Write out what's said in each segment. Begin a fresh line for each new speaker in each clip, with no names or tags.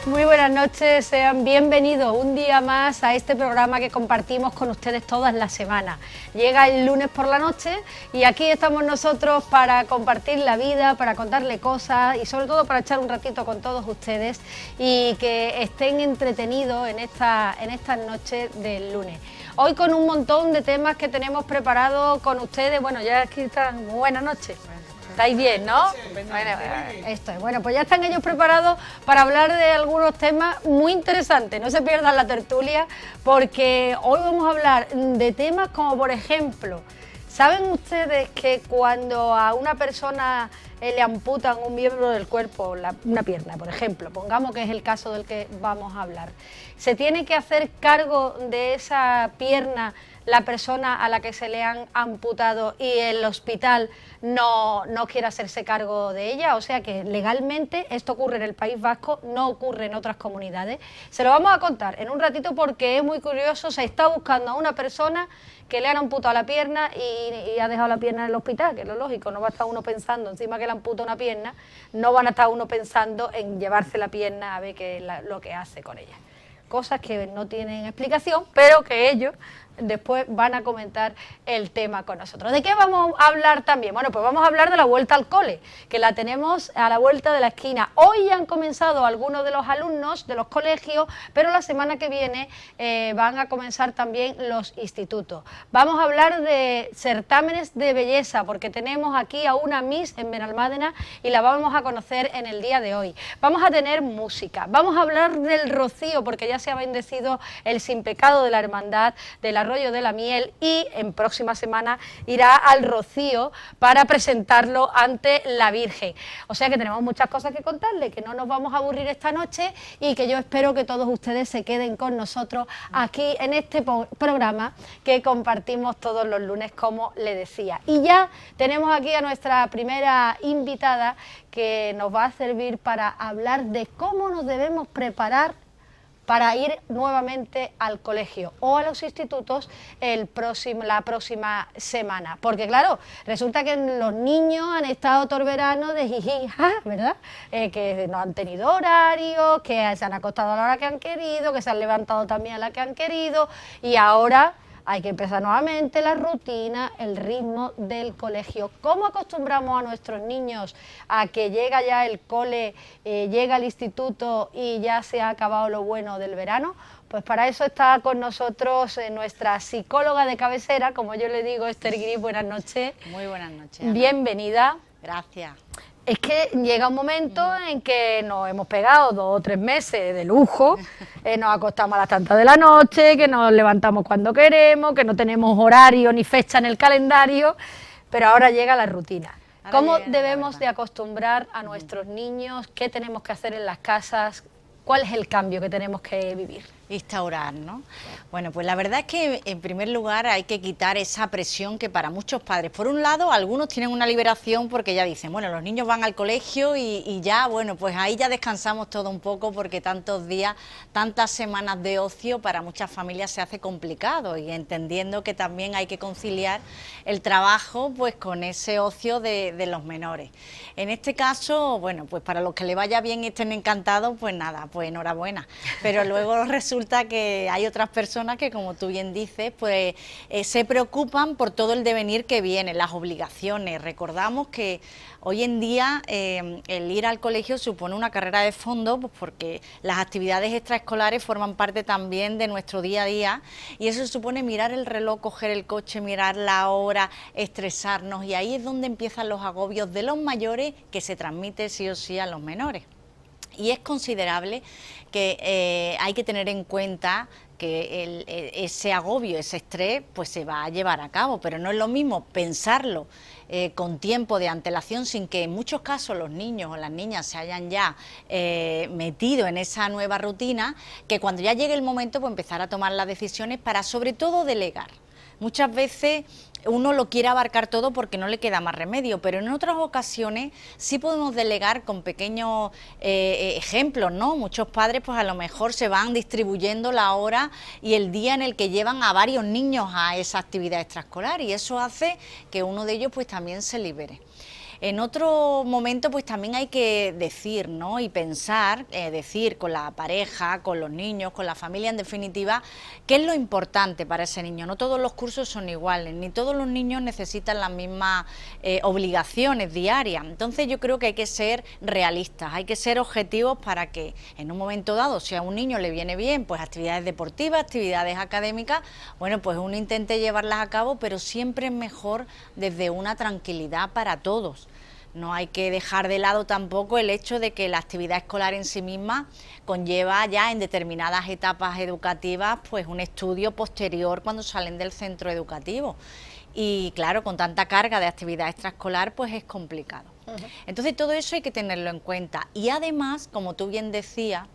Muy buenas noches, sean bienvenidos un día más a este programa que compartimos con ustedes todas las semanas. Llega el lunes por la noche y aquí estamos nosotros para compartir la vida, para contarle cosas y sobre todo para echar un ratito con todos ustedes y que estén entretenidos en estas noches del lunes. Hoy con un montón de temas que tenemos preparados con ustedes. Bueno, ya aquí están. Buenas noches. ¿Estáis bien, no? Bueno, esto es. Bueno, pues ya están ellos preparados para hablar de algunos temas muy interesantes. No se pierdan la tertulia porque hoy vamos a hablar de temas como, por ejemplo, ¿saben ustedes que cuando a una persona le amputan un miembro del cuerpo, una pierna, por ejemplo, pongamos que es el caso del que vamos a hablar, se tiene que hacer cargo de esa pierna la persona a la que se le han amputado y el hospital no quiere hacerse cargo de ella? O sea que legalmente esto ocurre en el País Vasco, no ocurre en otras comunidades. Se lo vamos a contar en un ratito porque es muy curioso. Se está buscando a una persona que le han amputado la pierna y ha dejado la pierna en el hospital, que es lo lógico. No va a estar uno pensando, encima que le amputa una pierna, no van a estar uno pensando en llevarse la pierna a ver qué es lo que hace con ella. Cosas que no tienen explicación, pero que ellos después van a comentar el tema con nosotros. ¿De qué vamos a hablar también? Bueno, pues vamos a hablar de la vuelta al cole, que la tenemos a la vuelta de la esquina. Hoy ya han comenzado algunos de los alumnos de los colegios, pero la semana que viene van a comenzar también los institutos. Vamos a hablar de certámenes de belleza, porque tenemos aquí a una Miss en Benalmádena y la vamos a conocer en el día de hoy. Vamos a tener música, vamos a hablar del rocío, porque ya se ha bendecido el sin pecado de la hermandad del Arroyo de la Miel y en próxima semana irá al Rocío para presentarlo ante la Virgen. O sea que tenemos muchas cosas que contarles, que no nos vamos a aburrir esta noche y que yo espero que todos ustedes se queden con nosotros aquí en este programa que compartimos todos los lunes, como le decía. Y ya tenemos aquí a nuestra primera invitada que nos va a servir para hablar de cómo nos debemos preparar para ir nuevamente al colegio o a los institutos la próxima semana. Porque claro, resulta que los niños han estado todo el verano de jiji, ¿verdad? Que no han tenido horario, que se han acostado a la hora que han querido, que se han levantado también a la que han querido y ahora hay que empezar nuevamente la rutina, el ritmo del colegio. ¿Cómo acostumbramos a nuestros niños a que llega ya el cole, llega el instituto y ya se ha acabado lo bueno del verano? Pues para eso está con nosotros nuestra psicóloga de cabecera, como yo le digo, Esther Gris. Buenas noches.
Muy buenas noches, Ana.
Bienvenida.
Gracias.
Es que llega un momento en que nos hemos pegado 2 o 3 meses de lujo, nos acostamos a las tantas de la noche, que nos levantamos cuando queremos, que no tenemos horario ni fecha en el calendario, pero ahora llega la rutina. ¿Cómo debemos de acostumbrar a nuestros niños? ¿Qué tenemos que hacer en las casas? ¿Cuál es el cambio que tenemos que vivir?
Instaurar, ¿no? Bueno, pues la verdad es que en primer lugar hay que quitar esa presión que para muchos padres, por un lado, algunos tienen una liberación porque ya dicen, bueno, los niños van al colegio y ya, bueno, pues ahí ya descansamos todo un poco porque tantos días, tantas semanas de ocio para muchas familias se hace complicado y entendiendo que también hay que conciliar el trabajo pues con ese ocio de los menores. En este caso, bueno, pues para los que le vaya bien y estén encantados, pues nada, pues enhorabuena, pero luego resulta que hay otras personas que, como tú bien dices, pues se preocupan por todo el devenir que viene, las obligaciones. Recordamos que hoy en día el ir al colegio supone una carrera de fondo, pues porque las actividades extraescolares forman parte también de nuestro día a día y eso supone mirar el reloj, coger el coche, mirar la hora, estresarnos, y ahí es donde empiezan los agobios de los mayores que se transmite sí o sí a los menores. Y es considerable que hay que tener en cuenta que ese agobio, ese estrés, pues se va a llevar a cabo, pero no es lo mismo pensarlo con tiempo de antelación, sin que en muchos casos los niños o las niñas se hayan ya metido en esa nueva rutina, que cuando ya llegue el momento pues empezar a tomar las decisiones para sobre todo delegar. Muchas veces uno lo quiere abarcar todo porque no le queda más remedio, pero en otras ocasiones sí podemos delegar con pequeños ejemplos, ¿no? Muchos padres pues a lo mejor se van distribuyendo la hora y el día en el que llevan a varios niños a esa actividad extraescolar y eso hace que uno de ellos pues también se libere. En otro momento, pues también hay que decir, ¿no? Y pensar, decir con la pareja, con los niños, con la familia, en definitiva, qué es lo importante para ese niño. No todos los cursos son iguales, ni todos los niños necesitan las mismas obligaciones diarias. Entonces yo creo que hay que ser realistas, hay que ser objetivos para que en un momento dado, si a un niño le viene bien, pues actividades deportivas, actividades académicas, bueno, pues uno intente llevarlas a cabo, pero siempre es mejor desde una tranquilidad para todos. No hay que dejar de lado tampoco el hecho de que la actividad escolar en sí misma conlleva ya en determinadas etapas educativas pues un estudio posterior cuando salen del centro educativo. Y claro, con tanta carga de actividad extraescolar pues es complicado. Entonces todo eso hay que tenerlo en cuenta. Y además, como tú bien decías,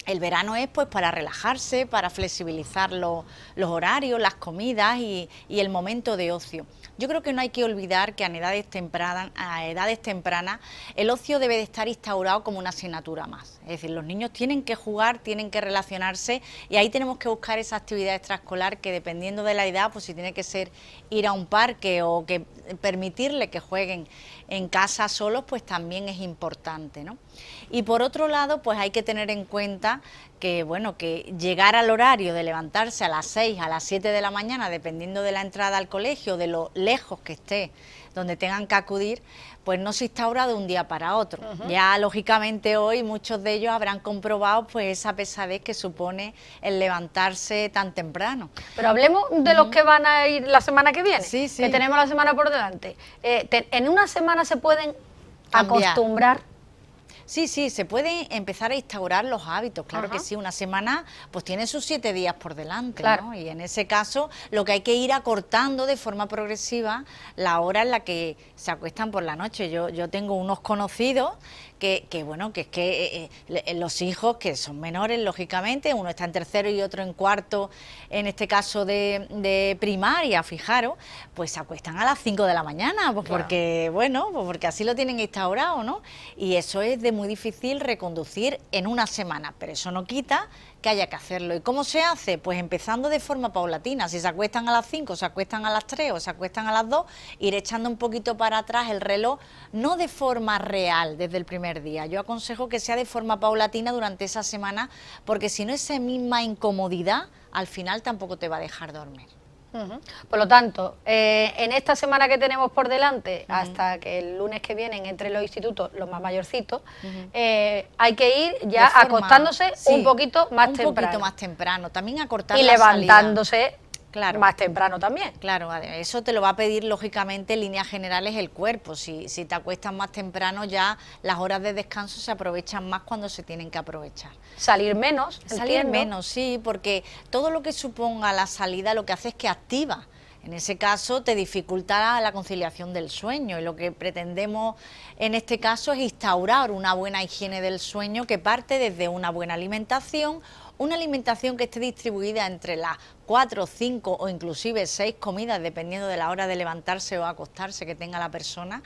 el verano es pues para relajarse, para flexibilizar los horarios, las comidas y el momento de ocio. Yo creo que no hay que olvidar que a edades tempranas el ocio debe de estar instaurado como una asignatura más. Es decir, los niños tienen que jugar, tienen que relacionarse y ahí tenemos que buscar esa actividad extraescolar que dependiendo de la edad, pues si tiene que ser ir a un parque o que permitirle que jueguen en casa solos, pues también es importante, ¿no? Y por otro lado, pues hay que tener en cuenta que, bueno, que llegar al horario de levantarse a las 6, a las 7 de la mañana, dependiendo de la entrada al colegio, de lo lejos que esté, donde tengan que acudir, pues no se instaura de un día para otro. Ya lógicamente hoy muchos de ellos habrán comprobado pues esa pesadez que supone el levantarse tan temprano.
Pero hablemos de los que van a ir la semana que viene,
sí, sí,
que tenemos la semana por delante. ¿En una semana se pueden acostumbrar?
Sí, sí, se pueden empezar a instaurar los hábitos, claro que sí, una semana pues tiene sus 7 días por delante,
claro,
¿no? Y en ese caso lo que hay que ir acortando de forma progresiva la hora en la que se acuestan por la noche. Yo tengo unos conocidos que bueno, que es que los hijos que son menores, lógicamente, uno está en tercero y otro en cuarto, en este caso de primaria, fijaros, pues se acuestan a las 5 de la mañana, pues claro, porque, bueno, pues porque así lo tienen instaurado, ¿no? Y eso es de muy difícil reconducir en una semana, pero eso no quita que haya que hacerlo. ¿Y cómo se hace? Pues empezando de forma paulatina. Si se acuestan a las 5, se acuestan a las 3 o se acuestan a las 2, ir echando un poquito para atrás el reloj, no de forma real desde el primer día. Yo aconsejo que sea de forma paulatina durante esa semana, porque si no, esa misma incomodidad al final tampoco te va a dejar dormir.
Por lo tanto, en esta semana que tenemos por delante, hasta que el lunes que viene entre los institutos, los más mayorcitos, hay que ir ya acostándose un poquito más temprano.
Un poquito más temprano, también acortar
y
la
levantándose
salida. Claro,
más temprano también.
Claro, eso te lo va a pedir lógicamente en líneas generales el cuerpo. Si te acuestas más temprano, ya las horas de descanso se aprovechan más cuando se tienen que aprovechar.
Salir menos,
Salir menos, sí, porque todo lo que suponga la salida lo que hace es que activa. En ese caso te dificultará la conciliación del sueño y lo que pretendemos en este caso es instaurar una buena higiene del sueño que parte desde una buena alimentación, una alimentación que esté distribuida entre las 4, 5 o inclusive 6 comidas, dependiendo de la hora de levantarse o acostarse que tenga la persona,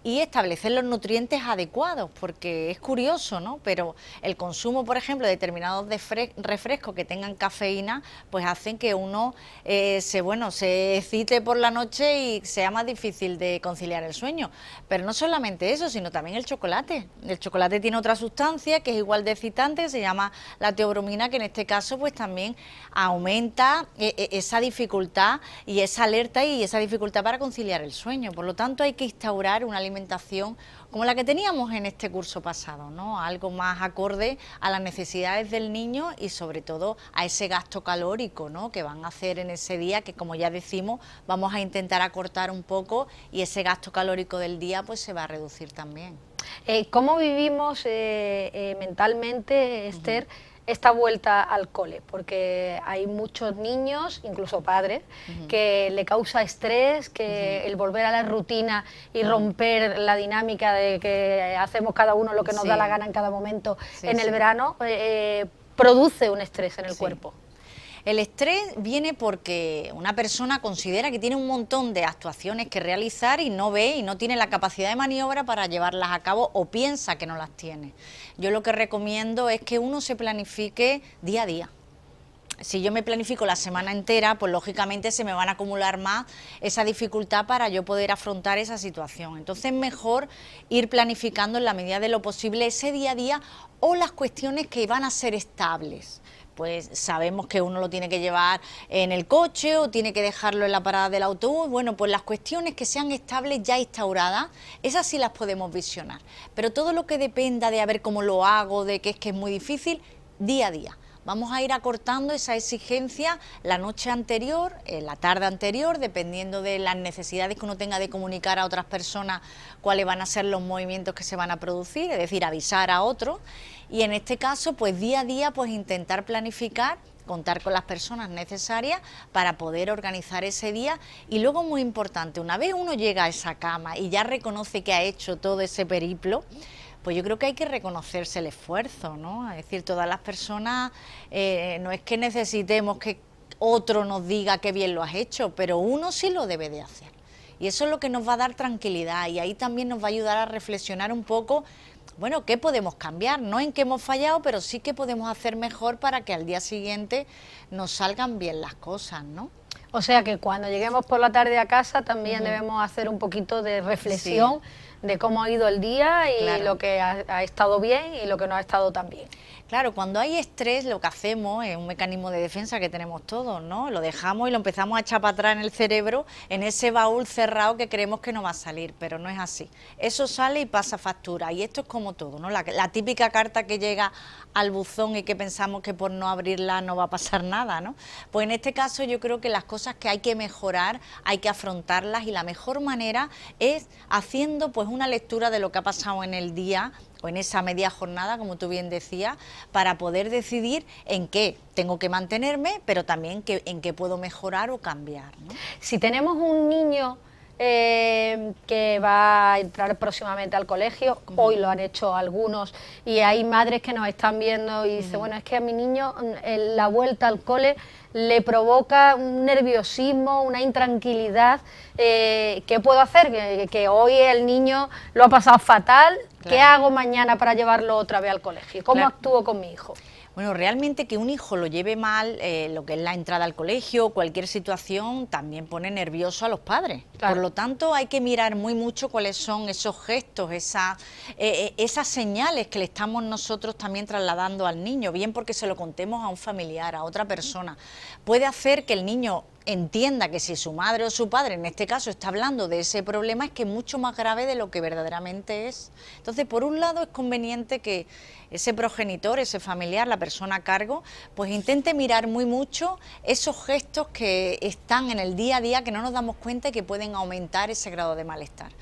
y establecer los nutrientes adecuados, porque es curioso, ¿no? Pero el consumo, por ejemplo, de determinados refrescos que tengan cafeína, pues hacen que uno se excite por la noche y sea más difícil de conciliar el sueño. Pero no solamente eso, sino también el chocolate. El chocolate tiene otra sustancia que es igual de excitante, que se llama la teobromina, que en este caso pues también aumenta esa dificultad y esa alerta y esa dificultad para conciliar el sueño. Por lo tanto, hay que instaurar una alimentación como la que teníamos en este curso pasado, ¿no? Algo más acorde a las necesidades del niño y sobre todo a ese gasto calórico, ¿no? Que van a hacer en ese día, que como ya decimos, vamos a intentar acortar un poco y ese gasto calórico del día pues se va a reducir también.
¿Cómo vivimos mentalmente, Esther, esta vuelta al cole? Porque hay muchos niños, incluso padres, que le causa estrés, que el volver a la rutina y romper la dinámica de que hacemos cada uno lo que nos da la gana en cada momento en el verano, produce un estrés en el cuerpo.
El estrés viene porque una persona considera que tiene un montón de actuaciones que realizar y no ve y no tiene la capacidad de maniobra para llevarlas a cabo o piensa que no las tiene. Yo lo que recomiendo es que uno se planifique día a día. si yo me planifico la semana entera, pues lógicamente se me van a acumular más esa dificultad para yo poder afrontar esa situación. Entonces es mejor ir planificando en la medida de lo posible ese día a día o las cuestiones que van a ser estables. Pues sabemos que uno lo tiene que llevar en el coche o tiene que dejarlo en la parada del autobús. Bueno, pues las cuestiones que sean estables ya instauradas, esas sí las podemos visionar. Pero todo lo que dependa de a ver cómo lo hago, de que es muy difícil, día a día. Vamos a ir acortando esa exigencia la noche anterior, la tarde anterior, dependiendo de las necesidades que uno tenga de comunicar a otras personas cuáles van a ser los movimientos que se van a producir, es decir, avisar a otros. Y en este caso, pues día a día, pues intentar planificar, contar con las personas necesarias para poder organizar ese día. Y luego, muy importante, una vez uno llega a esa cama y ya reconoce que ha hecho todo ese periplo, pues yo creo que hay que reconocerse el esfuerzo, ¿no? Es decir, todas las personas, no es que necesitemos que otro nos diga qué bien lo has hecho, pero uno sí lo debe de hacer. Y eso es lo que nos va a dar tranquilidad y ahí también nos va a ayudar a reflexionar un poco, bueno, qué podemos cambiar, no en qué hemos fallado, pero sí qué podemos hacer mejor para que al día siguiente nos salgan bien las cosas, ¿no?
O sea que cuando lleguemos por la tarde a casa también debemos hacer un poquito de reflexión de cómo ha ido el día y lo que ha estado bien y lo que no ha estado tan bien.
Claro, cuando hay estrés lo que hacemos es un mecanismo de defensa que tenemos todos, ¿no? Lo dejamos y lo empezamos a echar para atrás en el cerebro, en ese baúl cerrado que creemos que no va a salir, pero no es así. Eso sale y pasa factura, y esto es como todo, ¿no? La típica carta que llega al buzón y que pensamos que por no abrirla no va a pasar nada, ¿no? Pues en este caso yo creo que las cosas que hay que mejorar, hay que afrontarlas, y la mejor manera es haciendo pues una lectura de lo que ha pasado en el día, o en esa media jornada, como tú bien decías, para poder decidir en qué tengo que mantenerme, pero también en qué puedo mejorar o cambiar, ¿no?
Si tenemos un niño que va a entrar próximamente al colegio, hoy lo han hecho algunos, y hay madres que nos están viendo y dicen, bueno, es que a mi niño la vuelta al cole le provoca un nerviosismo, una intranquilidad, ¿qué puedo hacer? Que hoy el niño lo ha pasado fatal, claro. ¿Qué hago mañana para llevarlo otra vez al colegio? ¿Cómo actúo con mi hijo?
Bueno, realmente que un hijo lo lleve mal, lo que es la entrada al colegio, cualquier situación, también pone nervioso a los padres. Claro. Por lo tanto, hay que mirar muy mucho cuáles son esos gestos, esas señales que le estamos nosotros también trasladando al niño, bien porque se lo contemos a un familiar, a otra persona. Puede hacer que el niño entienda que si su madre o su padre, en este caso, está hablando de ese problema, es que es mucho más grave de lo que verdaderamente es. Entonces, por un lado, es conveniente que ese progenitor, ese familiar, la persona a cargo, pues intente mirar muy mucho esos gestos que están en el día a día, que no nos damos cuenta y que pueden aumentar ese grado de malestar.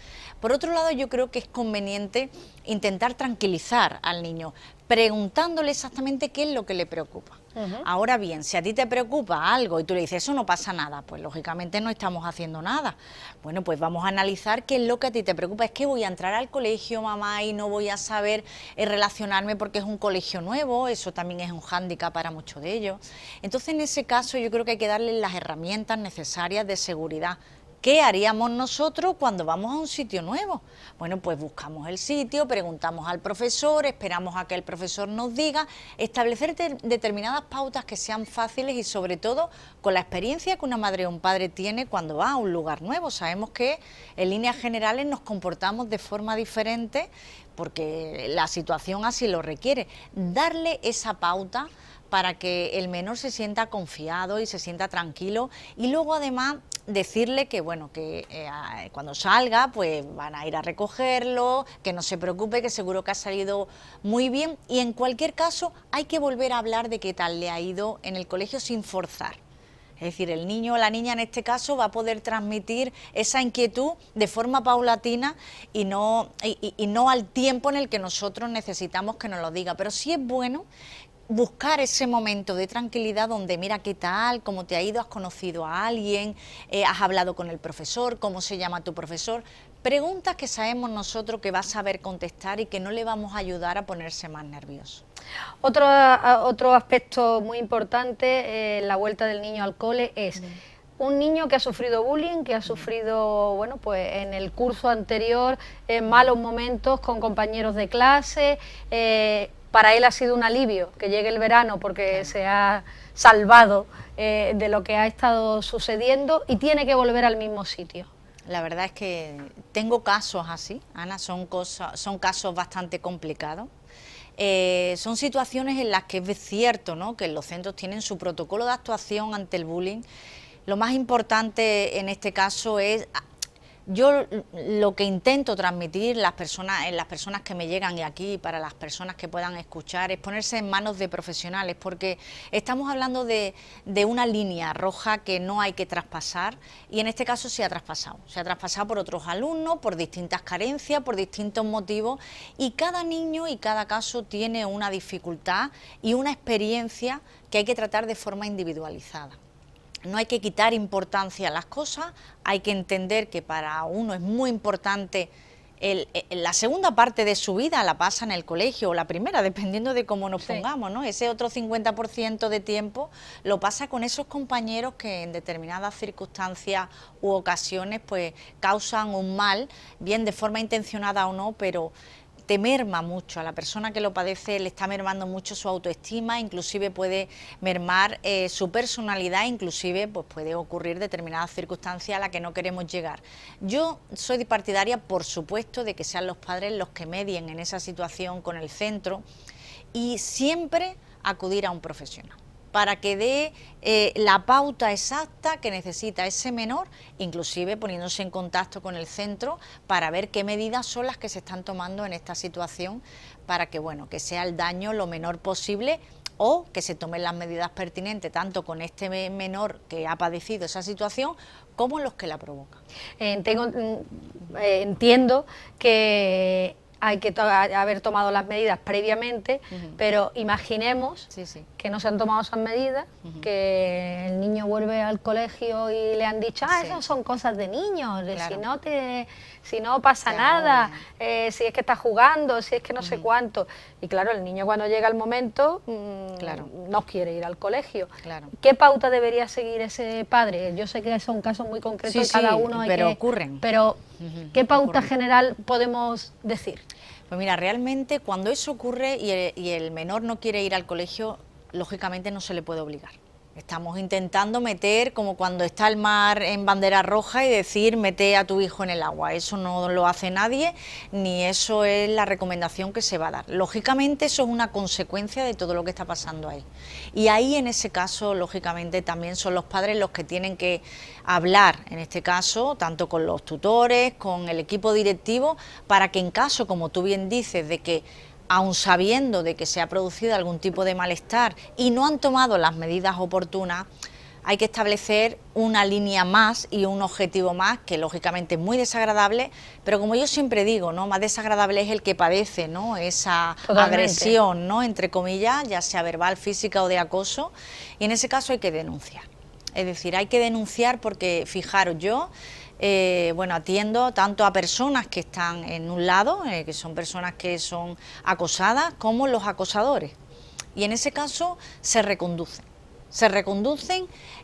Por otro lado, yo creo que es conveniente intentar tranquilizar al niño, preguntándole exactamente qué es lo que le preocupa. Ahora bien, si a ti te preocupa algo y tú le dices, eso no pasa nada, pues lógicamente no estamos haciendo nada. Bueno, pues vamos a analizar qué es lo que a ti te preocupa. Es que voy a entrar al colegio, mamá, y no voy a saber relacionarme porque es un colegio nuevo, eso también es un hándicap para muchos de ellos. Entonces, en ese caso, yo creo que hay que darles las herramientas necesarias de seguridad. ¿Qué haríamos nosotros cuando vamos a un sitio nuevo? Bueno, pues buscamos el sitio, preguntamos al profesor, esperamos a que el profesor nos diga, establecer determinadas pautas que sean fáciles y sobre todo con la experiencia que una madre o un padre tiene cuando va a un lugar nuevo. Sabemos que en líneas generales nos comportamos de forma diferente porque la situación así lo requiere. Darle esa pauta para que el menor se sienta confiado y se sienta tranquilo, y luego además decirle que bueno, que cuando salga pues van a ir a recogerlo, que no se preocupe, que seguro que ha salido muy bien, y en cualquier caso hay que volver a hablar de qué tal le ha ido en el colegio sin forzar. Es decir, el niño o la niña en este caso va a poder transmitir esa inquietud de forma paulatina y no al tiempo en el que nosotros necesitamos que nos lo diga, pero sí es bueno buscar ese momento de tranquilidad donde mira qué tal, cómo te ha ido, has conocido a alguien, has hablado con el profesor, cómo se llama tu profesor. Preguntas que sabemos nosotros que va a saber contestar y que no le vamos a ayudar a ponerse más nervioso.
Otro aspecto muy importante en la vuelta del niño al cole es un niño que ha sufrido bullying, que ha sufrido, bueno, pues en el curso anterior malos momentos con compañeros de clase, para él ha sido un alivio que llegue el verano porque se ha salvado de lo que ha estado sucediendo y tiene que volver al mismo sitio.
La verdad es que tengo casos así, Ana, son casos bastante complicados. Son situaciones en las que es cierto, ¿no?, que los centros tienen su protocolo de actuación ante el bullying. Lo más importante en este caso es, yo lo que intento transmitir en las personas que me llegan y aquí, para las personas que puedan escuchar, es ponerse en manos de profesionales, porque estamos hablando de una línea roja que no hay que traspasar, y en este caso se ha traspasado por otros alumnos, por distintas carencias, por distintos motivos, y cada niño y cada caso tiene una dificultad y una experiencia que hay que tratar de forma individualizada. No hay que quitar importancia a las cosas, hay que entender que para uno es muy importante la segunda parte de su vida la pasa en el colegio, o la primera, dependiendo de cómo nos pongamos, ¿no? Ese otro 50% de tiempo lo pasa con esos compañeros que en determinadas circunstancias u ocasiones pues causan un mal, bien de forma intencionada o no, pero te merma mucho, a la persona que lo padece le está mermando mucho su autoestima, inclusive puede mermar su personalidad, inclusive pues puede ocurrir determinadas circunstancias a las que no queremos llegar. Yo soy partidaria, por supuesto, de que sean los padres los que medien en esa situación con el centro y siempre acudir a un profesional para que dé la pauta exacta que necesita ese menor, inclusive poniéndose en contacto con el centro para ver qué medidas son las que se están tomando en esta situación para que, bueno, que sea el daño lo menor posible o que se tomen las medidas pertinentes tanto con este menor que ha padecido esa situación como los que la provocan.
Entiendo que hay que haber tomado las medidas previamente, pero imaginemos que no se han tomado esas medidas, que el niño vuelve al colegio y le han dicho, esas son cosas de niños, si no pasa nada, si es que está jugando, si es que no sé cuánto. Y claro, el niño cuando llega el momento no quiere ir al colegio. ¿Qué pauta debería seguir ese padre? Yo sé que son casos muy concretos, cada uno
ocurren.
Pero ¿qué pauta general podemos decir?
Pues mira, realmente cuando eso ocurre y el menor no quiere ir al colegio, lógicamente no se le puede obligar. Estamos intentando meter, como cuando está el mar en bandera roja, y decir, mete a tu hijo en el agua. Eso no lo hace nadie, ni eso es la recomendación que se va a dar. Lógicamente eso es una consecuencia de todo lo que está pasando ahí. Y ahí, en ese caso, lógicamente también son los padres los que tienen que hablar, en este caso, tanto con los tutores, con el equipo directivo, para que en caso, como tú bien dices, de que aun sabiendo de que se ha producido algún tipo de malestar y no han tomado las medidas oportunas, hay que establecer una línea más y un objetivo más, que lógicamente es muy desagradable, pero como yo siempre digo, ¿no?, más desagradable es el que padece, ¿no?, esa agresión, ¿no?, entre comillas, ya sea verbal, física o de acoso, y en ese caso hay que denunciar. Es decir, hay que denunciar porque, fijaros, yo atiendo tanto a personas que están en un lado, que son personas que son acosadas, como los acosadores. Y en ese caso se reconducen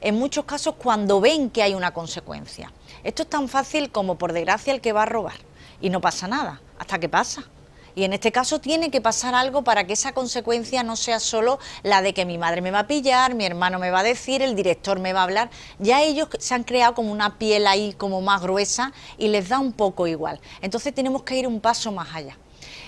en muchos casos cuando ven que hay una consecuencia. Esto es tan fácil como, por desgracia, el que va a robar y no pasa nada, hasta que pasa. Y en este caso tiene que pasar algo para que esa consecuencia no sea solo la de que mi madre me va a pillar, mi hermano me va a decir, el director me va a hablar. Ya ellos se han creado como una piel ahí como más gruesa y les da un poco igual. Entonces tenemos que ir un paso más allá.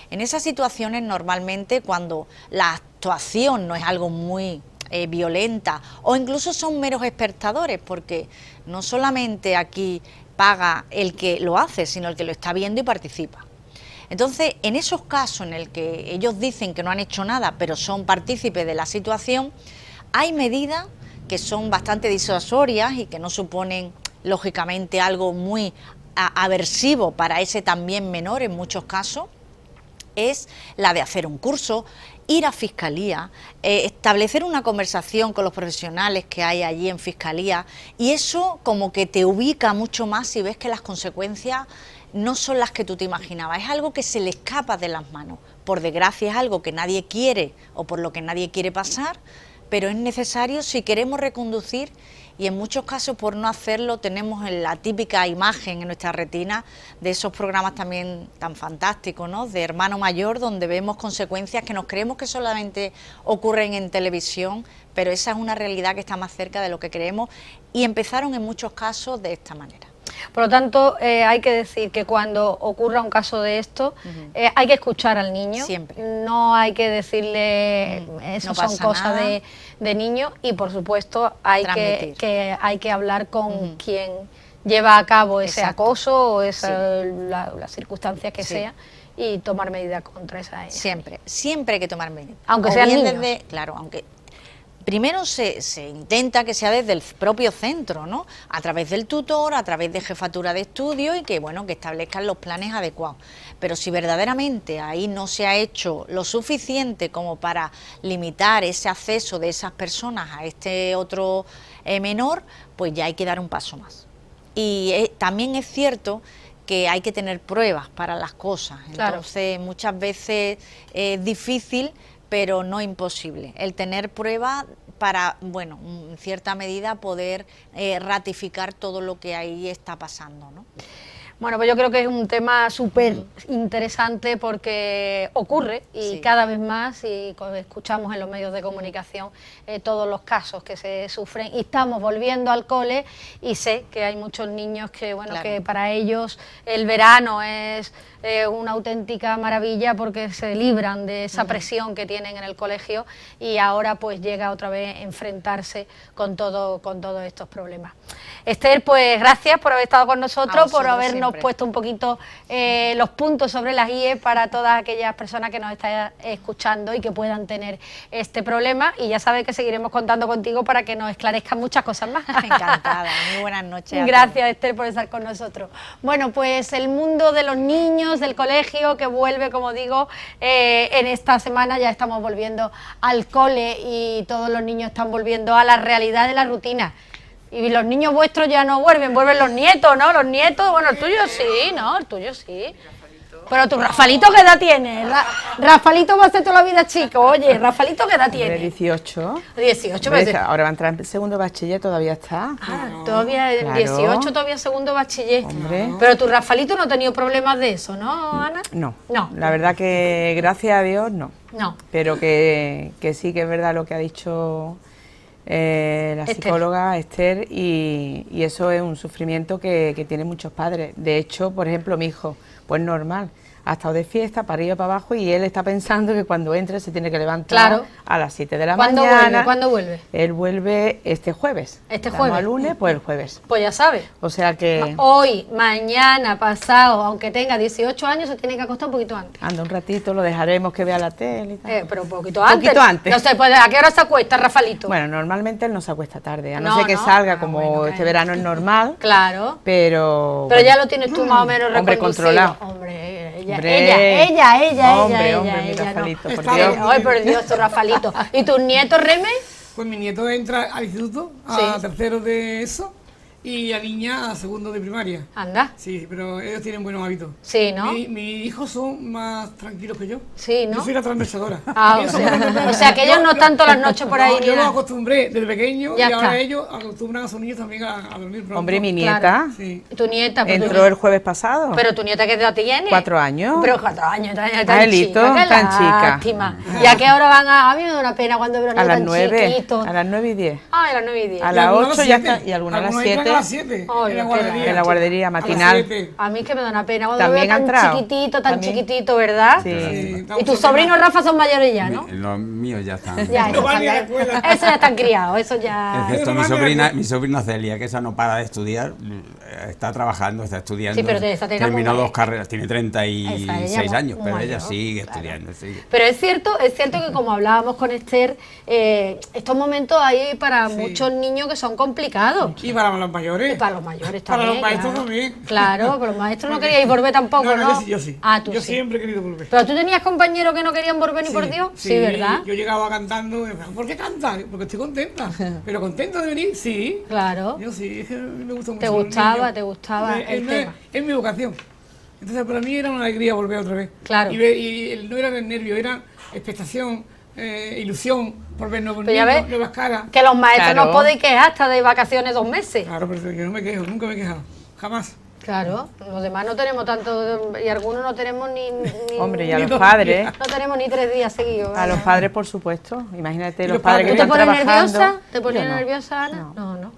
En esas situaciones, normalmente, cuando la actuación no es algo muy violenta, o incluso son meros espectadores, porque no solamente aquí paga el que lo hace, sino el que lo está viendo y participa. Entonces, en esos casos en el que ellos dicen que no han hecho nada, pero son partícipes de la situación, hay medidas que son bastante disuasorias y que no suponen, lógicamente, algo muy aversivo para ese también menor en muchos casos. Es la de hacer un curso, ir a Fiscalía, establecer una conversación con los profesionales que hay allí en Fiscalía, y eso como que te ubica mucho más y ves que las consecuencias no son las que tú te imaginabas, es algo que se le escapa de las manos. Por desgracia es algo que nadie quiere o por lo que nadie quiere pasar, pero es necesario si queremos reconducir, y en muchos casos por no hacerlo tenemos la típica imagen en nuestra retina de esos programas también tan fantásticos, ¿no?, de Hermano Mayor, donde vemos consecuencias que nos creemos que solamente ocurren en televisión, pero esa es una realidad que está más cerca de lo que creemos, y empezaron en muchos casos de esta manera.
Por lo tanto, hay que decir que cuando ocurra un caso de esto, hay que escuchar al niño.
Siempre.
No hay que decirle, eso
no
son cosas de niños, y por supuesto hay que hablar con quien lleva a cabo ese acoso o las circunstancias que sea, y tomar medidas contra esa.
Siempre hay que tomar medidas.
Aunque sean niños.
Claro, aunque... Primero se intenta que sea desde el propio centro, ¿no?, a través del tutor, a través de jefatura de estudio, y que, bueno, que establezcan los planes adecuados. Pero si verdaderamente ahí no se ha hecho lo suficiente como para limitar ese acceso de esas personas a este otro menor, pues ya hay que dar un paso más. Y también es cierto que hay que tener pruebas para las cosas. Entonces, muchas veces es difícil, pero no imposible, el tener pruebas para, bueno, en cierta medida poder ratificar todo lo que ahí está pasando, ¿no?
Bueno, pues yo creo que es un tema súper interesante porque ocurre y cada vez más, y escuchamos en los medios de comunicación todos los casos que se sufren, y estamos volviendo al cole, y sé que hay muchos niños que, bueno, que para ellos el verano es una auténtica maravilla porque se libran de esa presión que tienen en el colegio, y ahora pues llega otra vez a enfrentarse con todos estos problemas. Esther, pues gracias por haber estado con nosotros, por habernos puesto un poquito los puntos sobre las IES para todas aquellas personas que nos están escuchando y que puedan tener este problema, y ya sabes que seguiremos contando contigo para que nos esclarezcan muchas cosas más.
Encantada, muy buenas noches.
Gracias, Esther, por estar con nosotros. Bueno, pues el mundo de los niños, del colegio, que vuelve, como digo, en esta semana ya estamos volviendo al cole, y todos los niños están volviendo a la realidad de la rutina. Y los niños vuestros ya no vuelven los nietos, ¿no? Los nietos, bueno, el tuyo sí, ¿no? El tuyo sí. Pero tu Rafalito, ¿qué edad tiene? Rafalito va a ser toda la vida chico. Oye, Rafalito, ¿qué edad tiene?
18.
18,
pues, ahora va a entrar en segundo bachiller, todavía está.
Todavía, claro. 18, todavía segundo bachiller.
Hombre.
Pero tu Rafalito no ha tenido problemas de eso, ¿no, Ana?
No. La verdad que, gracias a Dios, no. Pero que sí que es verdad lo que ha dicho la psicóloga Esther, y eso es un sufrimiento que tienen muchos padres. De hecho, por ejemplo, mi hijo, pues normal, ha estado de fiesta para arriba y para abajo, y él está pensando que cuando entre se tiene que levantar a las 7 de la mañana.
¿Cuándo vuelve?
Él vuelve este jueves. Al lunes, pues el jueves.
Pues ya sabe.
O sea que...
Hoy, mañana, pasado, aunque tenga 18 años, se tiene que acostar un poquito antes.
Anda un ratito, lo dejaremos que vea la tele y tal.
Pero un poquito antes. No sé, pues, ¿a qué hora se acuesta, Rafalito?
Bueno, normalmente él no se acuesta tarde, a no ser que salga, como este verano es normal.
Claro.
Pero
ya lo tienes tú más o menos reconducido.
Hombre, controlado.
Ella,
mi Rafalito,
no.
por Dios.
Ay, por Dios, tu Rafalito. ¿Y tus nietos, Reme?
Pues mi nieto entra al instituto, a tercero de eso, y la niña a segundo de primaria.
Anda.
Sí, pero ellos tienen buenos hábitos.
Sí, ¿no?
Mis hijos son más tranquilos que yo.
Sí, ¿no?
Yo soy la transgresadora.
O sea, que ellos no están todas las noches por ahí.
Yo los acostumbré desde pequeño, y ahora ellos acostumbran a sus niños también a dormir pronto.
Hombre, mi nieta
tu nieta
entró el jueves pasado.
Pero tu nieta, ¿qué edad tiene?
4 años.
Pero 4 años, tan
chica.
¿Y a qué hora van a mí me da una pena cuando veo a los niños tan chiquitos.
A las 9 y 10.
A las 9 y 10.
A las 8 ya está, y algunas a las 7. En la guardería matinal.
A mí es que me da una pena cuando
también
veo tan chiquitito, ¿verdad?
Sí.
Y tus sobrinos, Rafa, son mayores ya, ¿no?
Los míos ya están.
Eso ya están criados, eso ya...
Excepto mi sobrina Celia, que esa no para de estudiar, está trabajando, está estudiando.
Sí, pero
terminó 2 carreras, tiene 36 años, pero ella sigue estudiando.
Pero es cierto que, como hablábamos con Esther, estos momentos hay para muchos niños que son complicados.
Y para los mayores.
Para los mayores también.
Para los maestros también.
Claro, pero los maestros no queríais volver tampoco, ¿no?
Yo sí.
Yo
siempre he querido volver.
¿Pero tú tenías compañeros que no querían volver ni por Dios? Sí, ¿verdad?
Yo llegaba cantando, ¿por qué cantas? Porque estoy contenta. ¿Pero contenta de venir? Sí.
Claro.
Yo sí, es que me gusta mucho.
Te gustaba el tema.
Es mi vocación. Entonces para mí era una alegría volver otra vez.
Claro.
Y no era el nervio, era expectación. ilusión por ver nuevos
Pero ya
niños,
ves,
nuevas caras.
que los maestros
Claro.
no podéis quejar hasta de vacaciones 2 meses.
Claro, pero yo no me quejo, nunca me he quejado, jamás.
Claro, los demás no tenemos tanto, y algunos no tenemos ni
Hombre, y a
Ni
los
dos
padres,
días.
no tenemos ni 3 días seguidos.
a los padres por supuesto, imagínate
¿Y
los
los
padres que
¿Tú te
están
pones
trabajando.
nerviosa? ¿Te pones
Yo no.
nerviosa, Ana?
No.
No.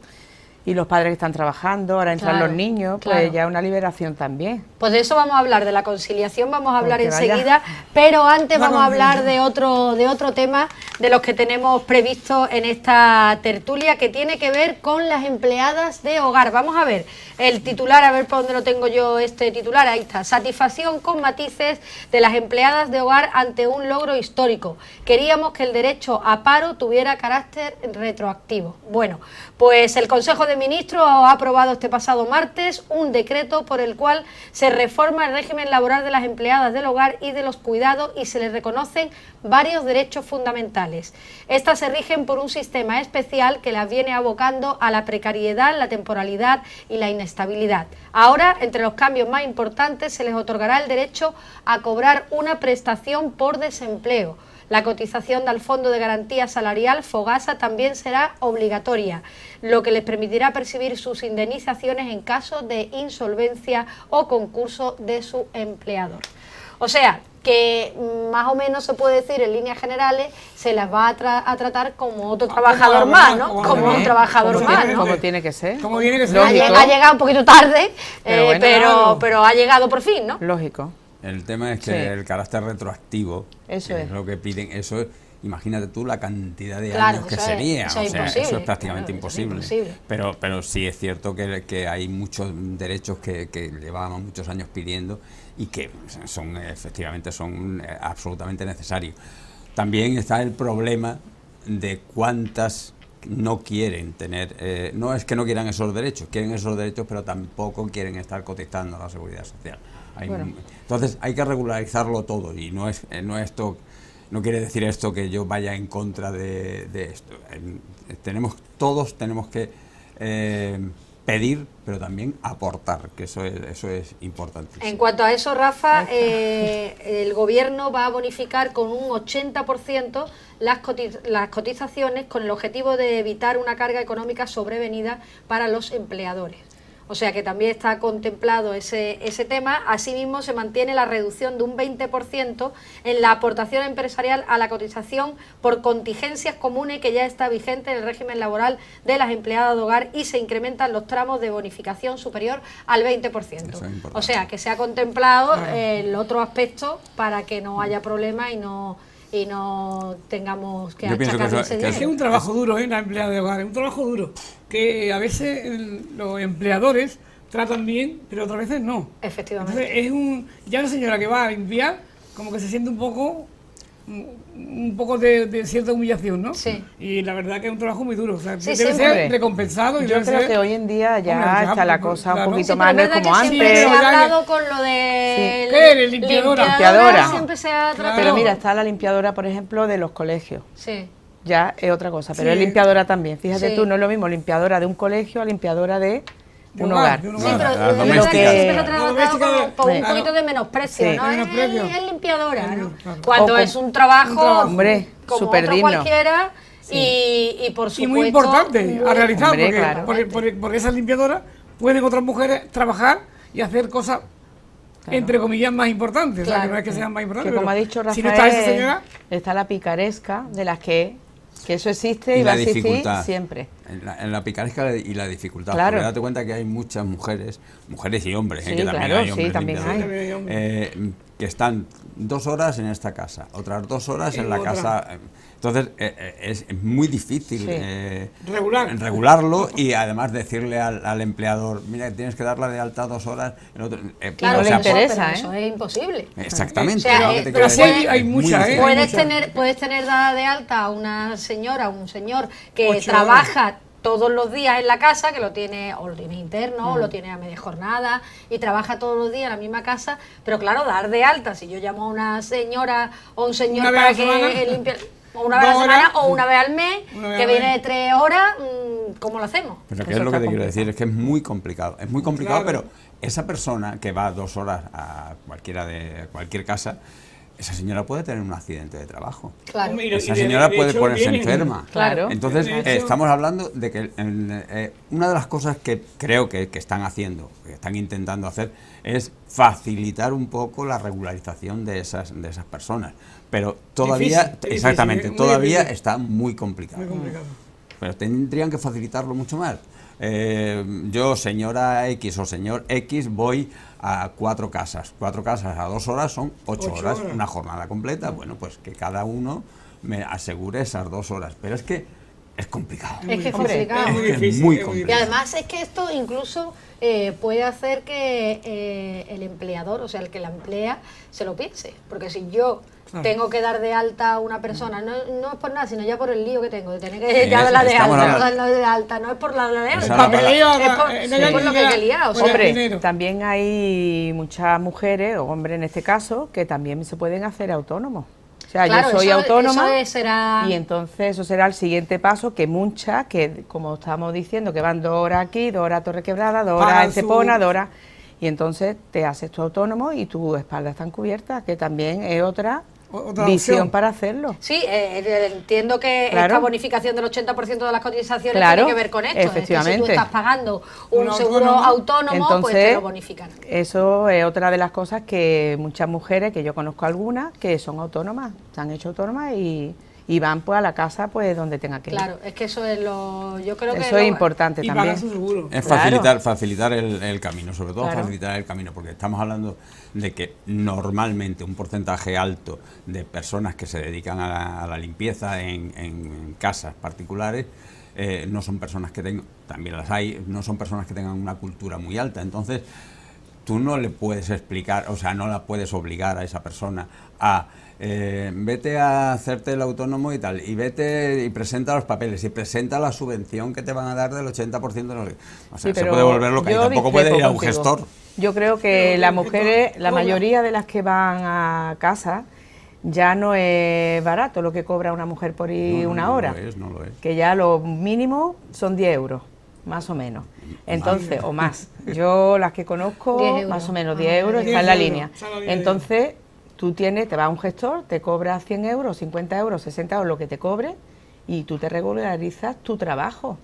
Y los padres que están trabajando, ahora entran
Claro,
los niños,
claro.
pues ya es una liberación también.
Pues de eso vamos a hablar, de la conciliación vamos a hablar
Porque vaya.
enseguida, pero antes
La
vamos a hablar
conciliación.
de otro tema de los que tenemos previsto en esta tertulia, que tiene que ver con las empleadas de hogar. Vamos a ver el titular, a ver por dónde lo tengo yo, este titular, ahí está: satisfacción con matices de las empleadas de hogar ante un logro histórico. Queríamos que el derecho a paro tuviera carácter retroactivo. Bueno, pues el Consejo de Ministros ha aprobado este pasado martes un decreto por el cual se reforma el régimen laboral de las empleadas del hogar y de los cuidados y se les reconocen varios derechos fundamentales. Estas se rigen por un sistema especial que las viene abocando a la precariedad, la temporalidad y la inestabilidad. Ahora, entre los cambios más importantes, se les otorgará el derecho a cobrar una prestación por desempleo. La cotización al Fondo de Garantía Salarial, FOGASA, también será obligatoria, lo que les permitirá percibir sus indemnizaciones en caso de insolvencia o concurso de su empleador. O sea, que más o menos se puede decir en líneas generales, se las va a tratar como otro trabajador más, ¿no? Como un trabajador más, ¿no?
Como tiene que ser.
Como tiene que ser.
Lógico.
Ha llegado un poquito tarde,
Pero bueno,
claro.
pero ha llegado por fin, ¿no?
Lógico.
El tema es que
Sí.
el carácter retroactivo,
Eso
que
es.
lo que piden, eso es, imagínate tú la cantidad de
Claro,
años que
eso es-
sería,
eso
o
es
sea,
imposible,
eso es prácticamente
claro, eso es
imposible.
imposible.
Pero sí es cierto que hay muchos derechos que llevábamos muchos años pidiendo y que son efectivamente son absolutamente necesarios. También está el problema de cuántas no quieren tener, no es que no quieran esos derechos, quieren esos derechos, pero tampoco quieren estar cotizando a la seguridad social.
Bueno.
Entonces hay que regularizarlo todo y no es esto, no quiere decir esto que yo vaya en contra de esto. Todos tenemos que pedir, pero también aportar, que eso es importantísimo.
En cuanto a eso, Rafa, el gobierno va a bonificar con un 80% las cotizaciones con el objetivo de evitar una carga económica sobrevenida para los empleadores. O sea que también está contemplado ese tema. Asimismo, se mantiene la reducción de un 20% en la aportación empresarial a la cotización por contingencias comunes que ya está vigente en el régimen laboral de las empleadas de hogar y se incrementan los tramos de bonificación superior al 20%.
Eso es importante.
O sea que se ha contemplado el otro aspecto para que no haya problema y no tengamos que
Yo pienso que
achacarle
eso-
ese
que
Es
dinero.
un trabajo duro, la empleada de hogar, es un trabajo duro. Que a veces los empleadores tratan bien, pero otras veces no.
Efectivamente.
Entonces ya la señora que va a limpiar, como que se siente un poco de cierta humillación, ¿no?
Sí.
Y la verdad que es un trabajo muy duro. O sea,
Sí,
debe
siempre.
ser recompensado. Y
Yo
debe
creo
ser-
que hoy en día ya
Hombre,
está la
pues,
cosa un
claro.
poquito
Sí,
más,
pero
no
es
es
verdad
como
que siempre
antes.
se ha
Pero ya
hablado con lo de
¿Qué eres, limpiadora?
Limpiadora.
Siempre se ha tratado.
Pero mira, está la limpiadora, por ejemplo, de los colegios.
Sí.
Ya es otra cosa, pero
Sí.
es limpiadora también. Fíjate
Sí.
tú, no es lo mismo limpiadora de un colegio a limpiadora de
De
un
hogar,
hogar.
de un
Sí,
hogar.
pero
Las
es verdad que
domésticas.
siempre se ha
La
tratado
doméstica
como por un
claro.
poquito de menosprecio,
Sí.
¿no? Es
Menosprecio.
limpiadora, ¿no?
Claro.
Cuando
O
es un trabajo,
Hombre,
como
súper
otro
digno.
cualquiera y por supuesto...
Y muy importante a realizar,
Hombre,
porque,
claro.
porque esas limpiadoras pueden otras mujeres trabajar y hacer cosas, entre comillas, más importantes. O sea,
Claro.
que no es que sean más importantes.
Que como ha
pero
dicho Rafael,
si no está esa señora,
está la picaresca, de las que eso existe y,
Y
va
la
a existir
dificultad.
siempre.
En la picaresca y la dificultad.
Claro.
Porque date cuenta que hay muchas mujeres y hombres,
Sí,
que también
claro,
hay
sí,
hombres
también
limpiadores,
hay.
que están 2 horas en esta casa, otras 2 horas en la
otra.
casa. Entonces es muy difícil
Sí.
regularlo y además decirle al empleador, mira, tienes que darla de alta 2 horas. En otro,
Claro,
no le
pero
interesa,
eso es imposible.
Exactamente.
O sea,
es lo que te
pero
quiero
sí
decir.
hay
Es muy
muchas,
difícil.
Puedes tener dada de alta a una señora, un señor que
8
trabaja todos los días en la casa, que lo tiene interno, o lo tiene a media jornada y trabaja todos los días en la misma casa, pero claro, dar de alta, si yo llamo a una señora o un señor
Una vez
para
a la semana.
que limpie, o una vez a la
2
semana
horas.
o una vez al mes,
Una vez
que
al
viene
mes.
de 3 horas, ¿cómo lo hacemos?
Pero que
Eso
es lo que
está
te quiero
complicado.
decir, es que es muy complicado. Es muy complicado,
Claro.
pero esa persona que va 2 horas a cualquier casa, esa señora puede tener un accidente de trabajo.
Claro.
Esa señora puede ponerse enferma.
Claro.
Entonces, estamos hablando de que una de las cosas que creo que están haciendo, que están intentando hacer, es facilitar un poco la regularización de esas personas. Pero todavía,
difícil,
exactamente,
muy
todavía
difícil.
está muy complicado.
Muy complicado.
Pero tendrían que facilitarlo mucho más. Yo, señora X o señor X, voy a 4 casas. 4 casas a 2 horas son 8 horas. Una jornada completa. Bueno, pues que cada uno me asegure esas 2 horas. Pero es que es complicado.
Es que es complicado.
Es muy difícil,
muy
es muy
complicado.
Y además es que esto incluso puede hacer que el empleador, o sea, el que la emplea, se lo piense. Porque si yo tengo que dar de alta a una persona, no es por nada, sino ya por el lío que tengo, de tener que darla de alta, no es por la de alta, es por lo que he liado. O sea,
Hombre, también hay muchas mujeres, o hombres en este caso, que también se pueden hacer autónomos. O sea,
claro,
yo soy autónoma
eso será...
y entonces eso será el siguiente paso, que muchas, que como estamos diciendo, que van 2 horas aquí, 2 horas a Torrequebrada, 2 horas en Estepona, 2 horas... Y entonces te haces tu autónomo y tus espaldas están cubiertas, que también es otra visión
opción
para hacerlo.
Sí, entiendo que
Claro.
esta bonificación del 80% de las cotizaciones
Claro,
tiene que ver con esto.
efectivamente.
Es que si tú estás pagando un
Un
seguro autónomo, pues
Entonces,
te lo bonifican.
eso es otra de las cosas que muchas mujeres, que yo conozco algunas, que son autónomas, se han hecho autónomas y van pues a la casa pues donde tenga que ir.
Claro, es que eso es lo... Yo creo que
Eso es importante
y
también.
pagar su seguro.
Es
Claro.
facilitar el camino, sobre todo
Claro.
facilitar el camino, porque estamos hablando de que normalmente un porcentaje alto de personas que se dedican a la limpieza en casas particulares no son personas que tengan, también las hay, no son personas que tengan una cultura muy alta. Entonces, tú no le puedes explicar, o sea, no la puedes obligar a esa persona a vete a hacerte el autónomo y tal, y vete y presenta los papeles, y presenta la subvención que te van a dar del 80% de los... O sea,
Sí,
se puede volver loca y
yo
tampoco puede ir a un
discrepo
gestor.
contigo. Yo creo que las mujeres, la mayoría de las que van a casa, ya no es barato lo que cobra una mujer por ir una hora.
No lo es.
Que ya lo mínimo son 10 euros, más o menos. Entonces, o más. Yo las que conozco,
10 euros.
más o menos 10 euros, está en la
10
línea.
euros, está en la línea.
Entonces, tú te vas a un gestor, te cobra 100 euros, 50 euros, 60 euros, lo que te cobre, y tú te regularizas tu trabajo.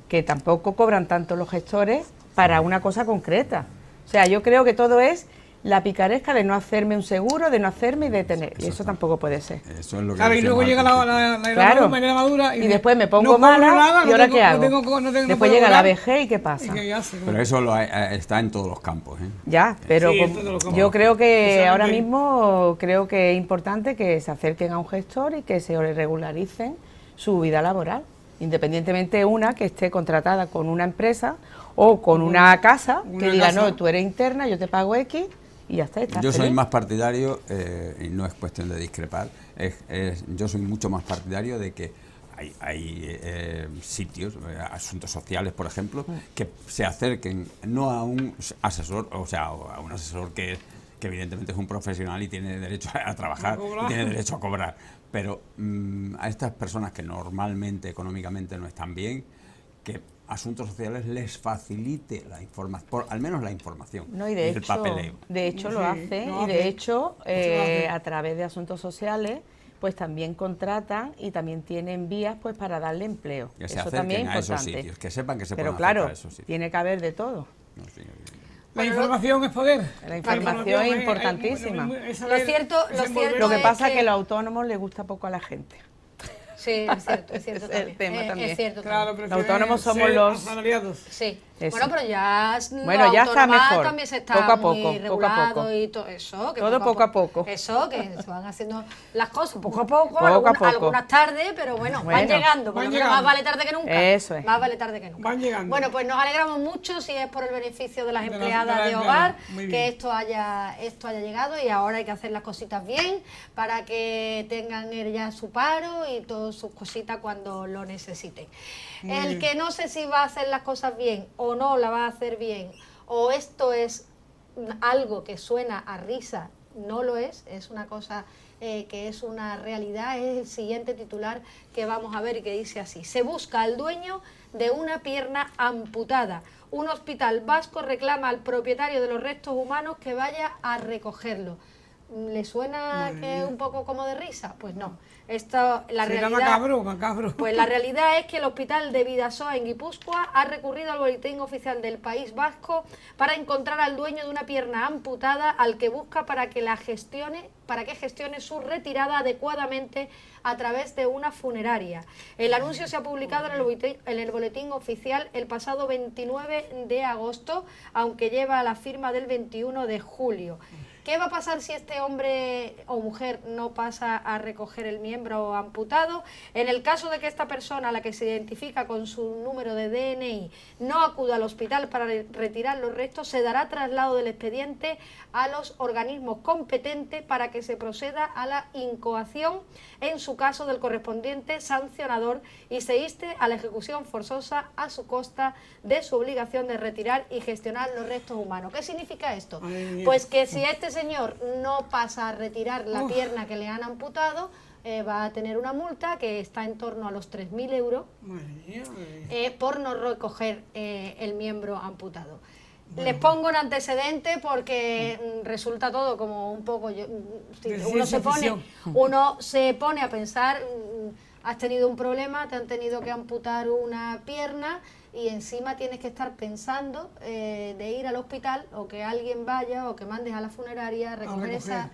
Que tampoco cobran tanto los gestores para una cosa concreta. O sea, yo creo que todo es la picaresca de no hacerme un seguro, de no hacerme y de tener. Y eso tampoco puede ser.
Eso es lo que
Claro, y luego
decíamos
llega
al principio.
Claro.
la madura
Y después me pongo
no cobro
mala,
nada,
¿y
no
ahora
tengo-
qué
no
hago?
tengo- no tengo- no
Después
puedo
llega la
cobrar.
vejez y ¿qué
¿Y
pasa?
qué hace?
Pero eso está en todos los campos, ¿eh?
Ya, pero
Sí, esto te lo como.
yo creo que
Eso
ahora
es bien.
mismo creo que es importante que se acerquen a un gestor y que se regularicen su vida laboral, independientemente una que esté contratada con una empresa o con una casa que diga,
casa.
no, tú eres interna, yo te pago X y ya está. estás
Yo soy
feliz.
más partidario, y no es cuestión de discrepar, yo soy mucho más partidario de que hay sitios, asuntos sociales, por ejemplo, que se acerquen no a un asesor, o sea, a un asesor que evidentemente es un profesional y tiene derecho a trabajar, y tiene derecho a cobrar, pero a estas personas que normalmente económicamente no están bien, que Asuntos Sociales les facilite la información, al menos la información,
No, y
y el papeleo.
de hecho lo
Sí,
hace,
lo
y
hace.
de hecho
hace.
a través de Asuntos Sociales pues también contratan y también tienen vías pues para darle empleo.
Que se
Eso
acerquen
también es
a esos
importante.
sitios, que sepan que se
Pero
pueden
claro,
acercar a esos sitios.
tiene que haber de todo.
No, sí,
La información es poder.
La información es importantísima.
Lo cierto
Lo que
es
pasa es que a los autónomos les gusta poco a la gente.
Sí, es cierto
Ese es el
también.
tema también.
Es cierto
Claro,
también.
pero
Los autónomos somos los...
asalariados.
Sí.
Eso.
Bueno, pero ya
Bueno, ya está mejor.
también se está
Poco a
muy
poco, poco a
regulado
poco.
y todo eso. Que
Todo poco a poco.
Eso, que se van haciendo las cosas poco a poco,
Poco a poco.
algunas tardes, pero bueno, van
Bueno,
llegando, por
van
lo menos
llegando.
más vale tarde que nunca.
Eso es.
Más vale tarde que nunca.
Van llegando.
Bueno, pues nos alegramos mucho si es por el beneficio de las
De las-
empleadas
de
de,
las
hogar,
empleadas. Muy
que
bien.
esto haya llegado y ahora hay que hacer las cositas bien para que tengan ya su paro y todas sus cositas cuando lo necesiten. El que no sé si va a hacer las cosas bien o no la va a hacer bien, o esto es algo que suena a risa, no lo es una cosa que es una realidad, es el siguiente titular que vamos a ver y que dice así: se busca al dueño de una pierna amputada. Un hospital vasco reclama al propietario de los restos humanos que vaya a recogerlo. ¿Le suena que es un poco como de risa? Pues no. Esto, la
Será
realidad,
macabro.
Pues la realidad es que el hospital de Bidasoa en Guipúzcoa ha recurrido al boletín oficial del País Vasco para encontrar al dueño de una pierna amputada, al que busca para que gestione su retirada adecuadamente a través de una funeraria. El anuncio se ha publicado en el boletín oficial el pasado 29 de agosto, aunque lleva la firma del 21 de julio. ¿Qué va a pasar si este hombre o mujer no pasa a recoger el miembro amputado? En el caso de que esta persona, a la que se identifica con su número de DNI, no acuda al hospital para retirar los restos, se dará traslado del expediente a los organismos competentes para que se proceda a la incoación, en su caso, del correspondiente sancionador, y se inste a la ejecución forzosa a su costa de su obligación de retirar y gestionar los restos humanos. ¿Qué significa esto? Pues que si este señor no pasa a retirar la pierna que le han amputado, va a tener una multa que está en torno a los 3.000 euros por no recoger el miembro amputado. Les pongo un antecedente porque resulta todo como un poco... Uno se pone a pensar, has tenido un problema, te han tenido que amputar una pierna y encima tienes que estar pensando de ir al hospital, o que alguien vaya, o que mandes a la funeraria a recoger esa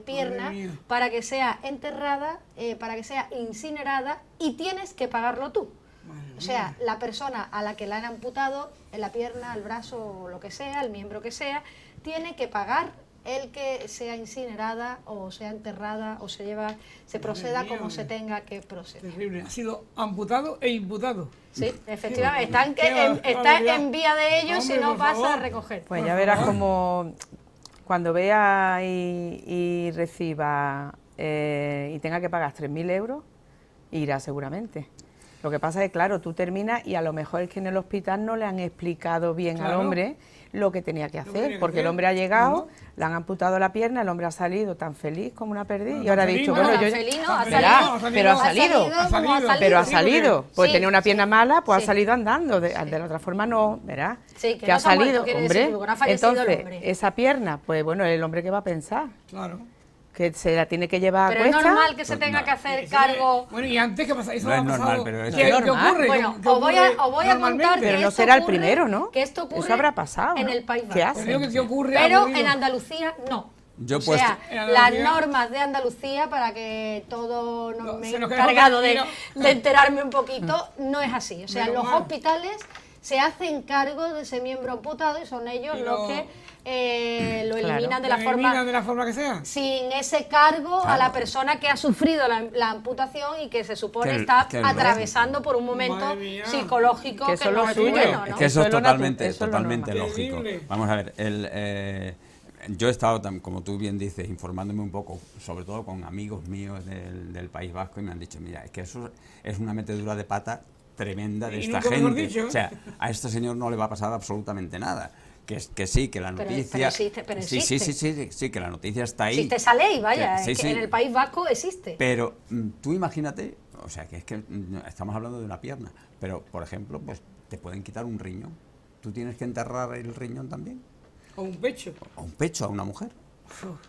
pierna para que sea enterrada, para que sea incinerada, y tienes que pagarlo tú. O sea, la persona a la que le han amputado la pierna, el brazo, lo que sea, el miembro que sea, tiene que pagar el que sea incinerada o sea enterrada o se proceda como se tenga que proceder.
Terrible. Ha sido amputado e imputado.
Sí, efectivamente. Está en vía de ello si no pasa a recoger.
Pues ya verás como cuando vea y reciba y tenga que pagar 3.000 euros, irá seguramente. Lo que pasa es que, claro, tú terminas y a lo mejor es que en el hospital no le han explicado bien al hombre lo que tenía que hacer, porque el hombre ha llegado, le han amputado la pierna, el hombre ha salido tan feliz como una perdiz, y ahora ha dicho, bueno, yo... Pero ha salido, pues tenía una pierna mala, pues ha salido andando, de la otra forma no, ¿verdad?
Sí,
que ha salido,
hombre,
entonces, esa pierna, pues bueno, el hombre que va a pensar.
Claro.
Que se la tiene que llevar a cuesta.
Pero es normal que se tenga que hacer cargo.
Bueno, y antes que pasa, eso
no
ha
es
pasado.
normal, pero es
¿Qué ocurre?
Bueno, os voy a contar que
pero no
esto
será el
ocurre,
primero, ¿no?
Que esto ocurre
eso habrá pasado,
en
¿no?
el País
¿Qué
Vasco.
hacen?
Pero en Andalucía no.
Yo
o sea, las normas de Andalucía, para que todo me he encargado de enterarme un poquito, no es así. O sea, los hospitales se hacen cargo de ese miembro amputado y son ellos los que lo eliminan de la forma
que sea.
Sin ese cargo a la persona que ha sufrido la amputación y que se supone está atravesando por un momento psicológico que no es bueno, ¿no?
Es que eso es totalmente lógico. Vamos a ver, yo he estado, como tú bien dices, informándome un poco, sobre todo con amigos míos del País Vasco, y me han dicho, mira, es que eso es una metedura de pata tremenda de esta gente. O sea, a este señor no le va a pasar absolutamente nada. Que sí, que la noticia...
Pero existe.
Sí, que la noticia está ahí.
Existe esa ley, vaya, que en el País Vasco existe.
Pero tú imagínate, o sea, que es que estamos hablando de una pierna, pero, por ejemplo, pues te pueden quitar un riñón. ¿Tú tienes que enterrar el riñón también?
O un pecho.
O un pecho a una mujer.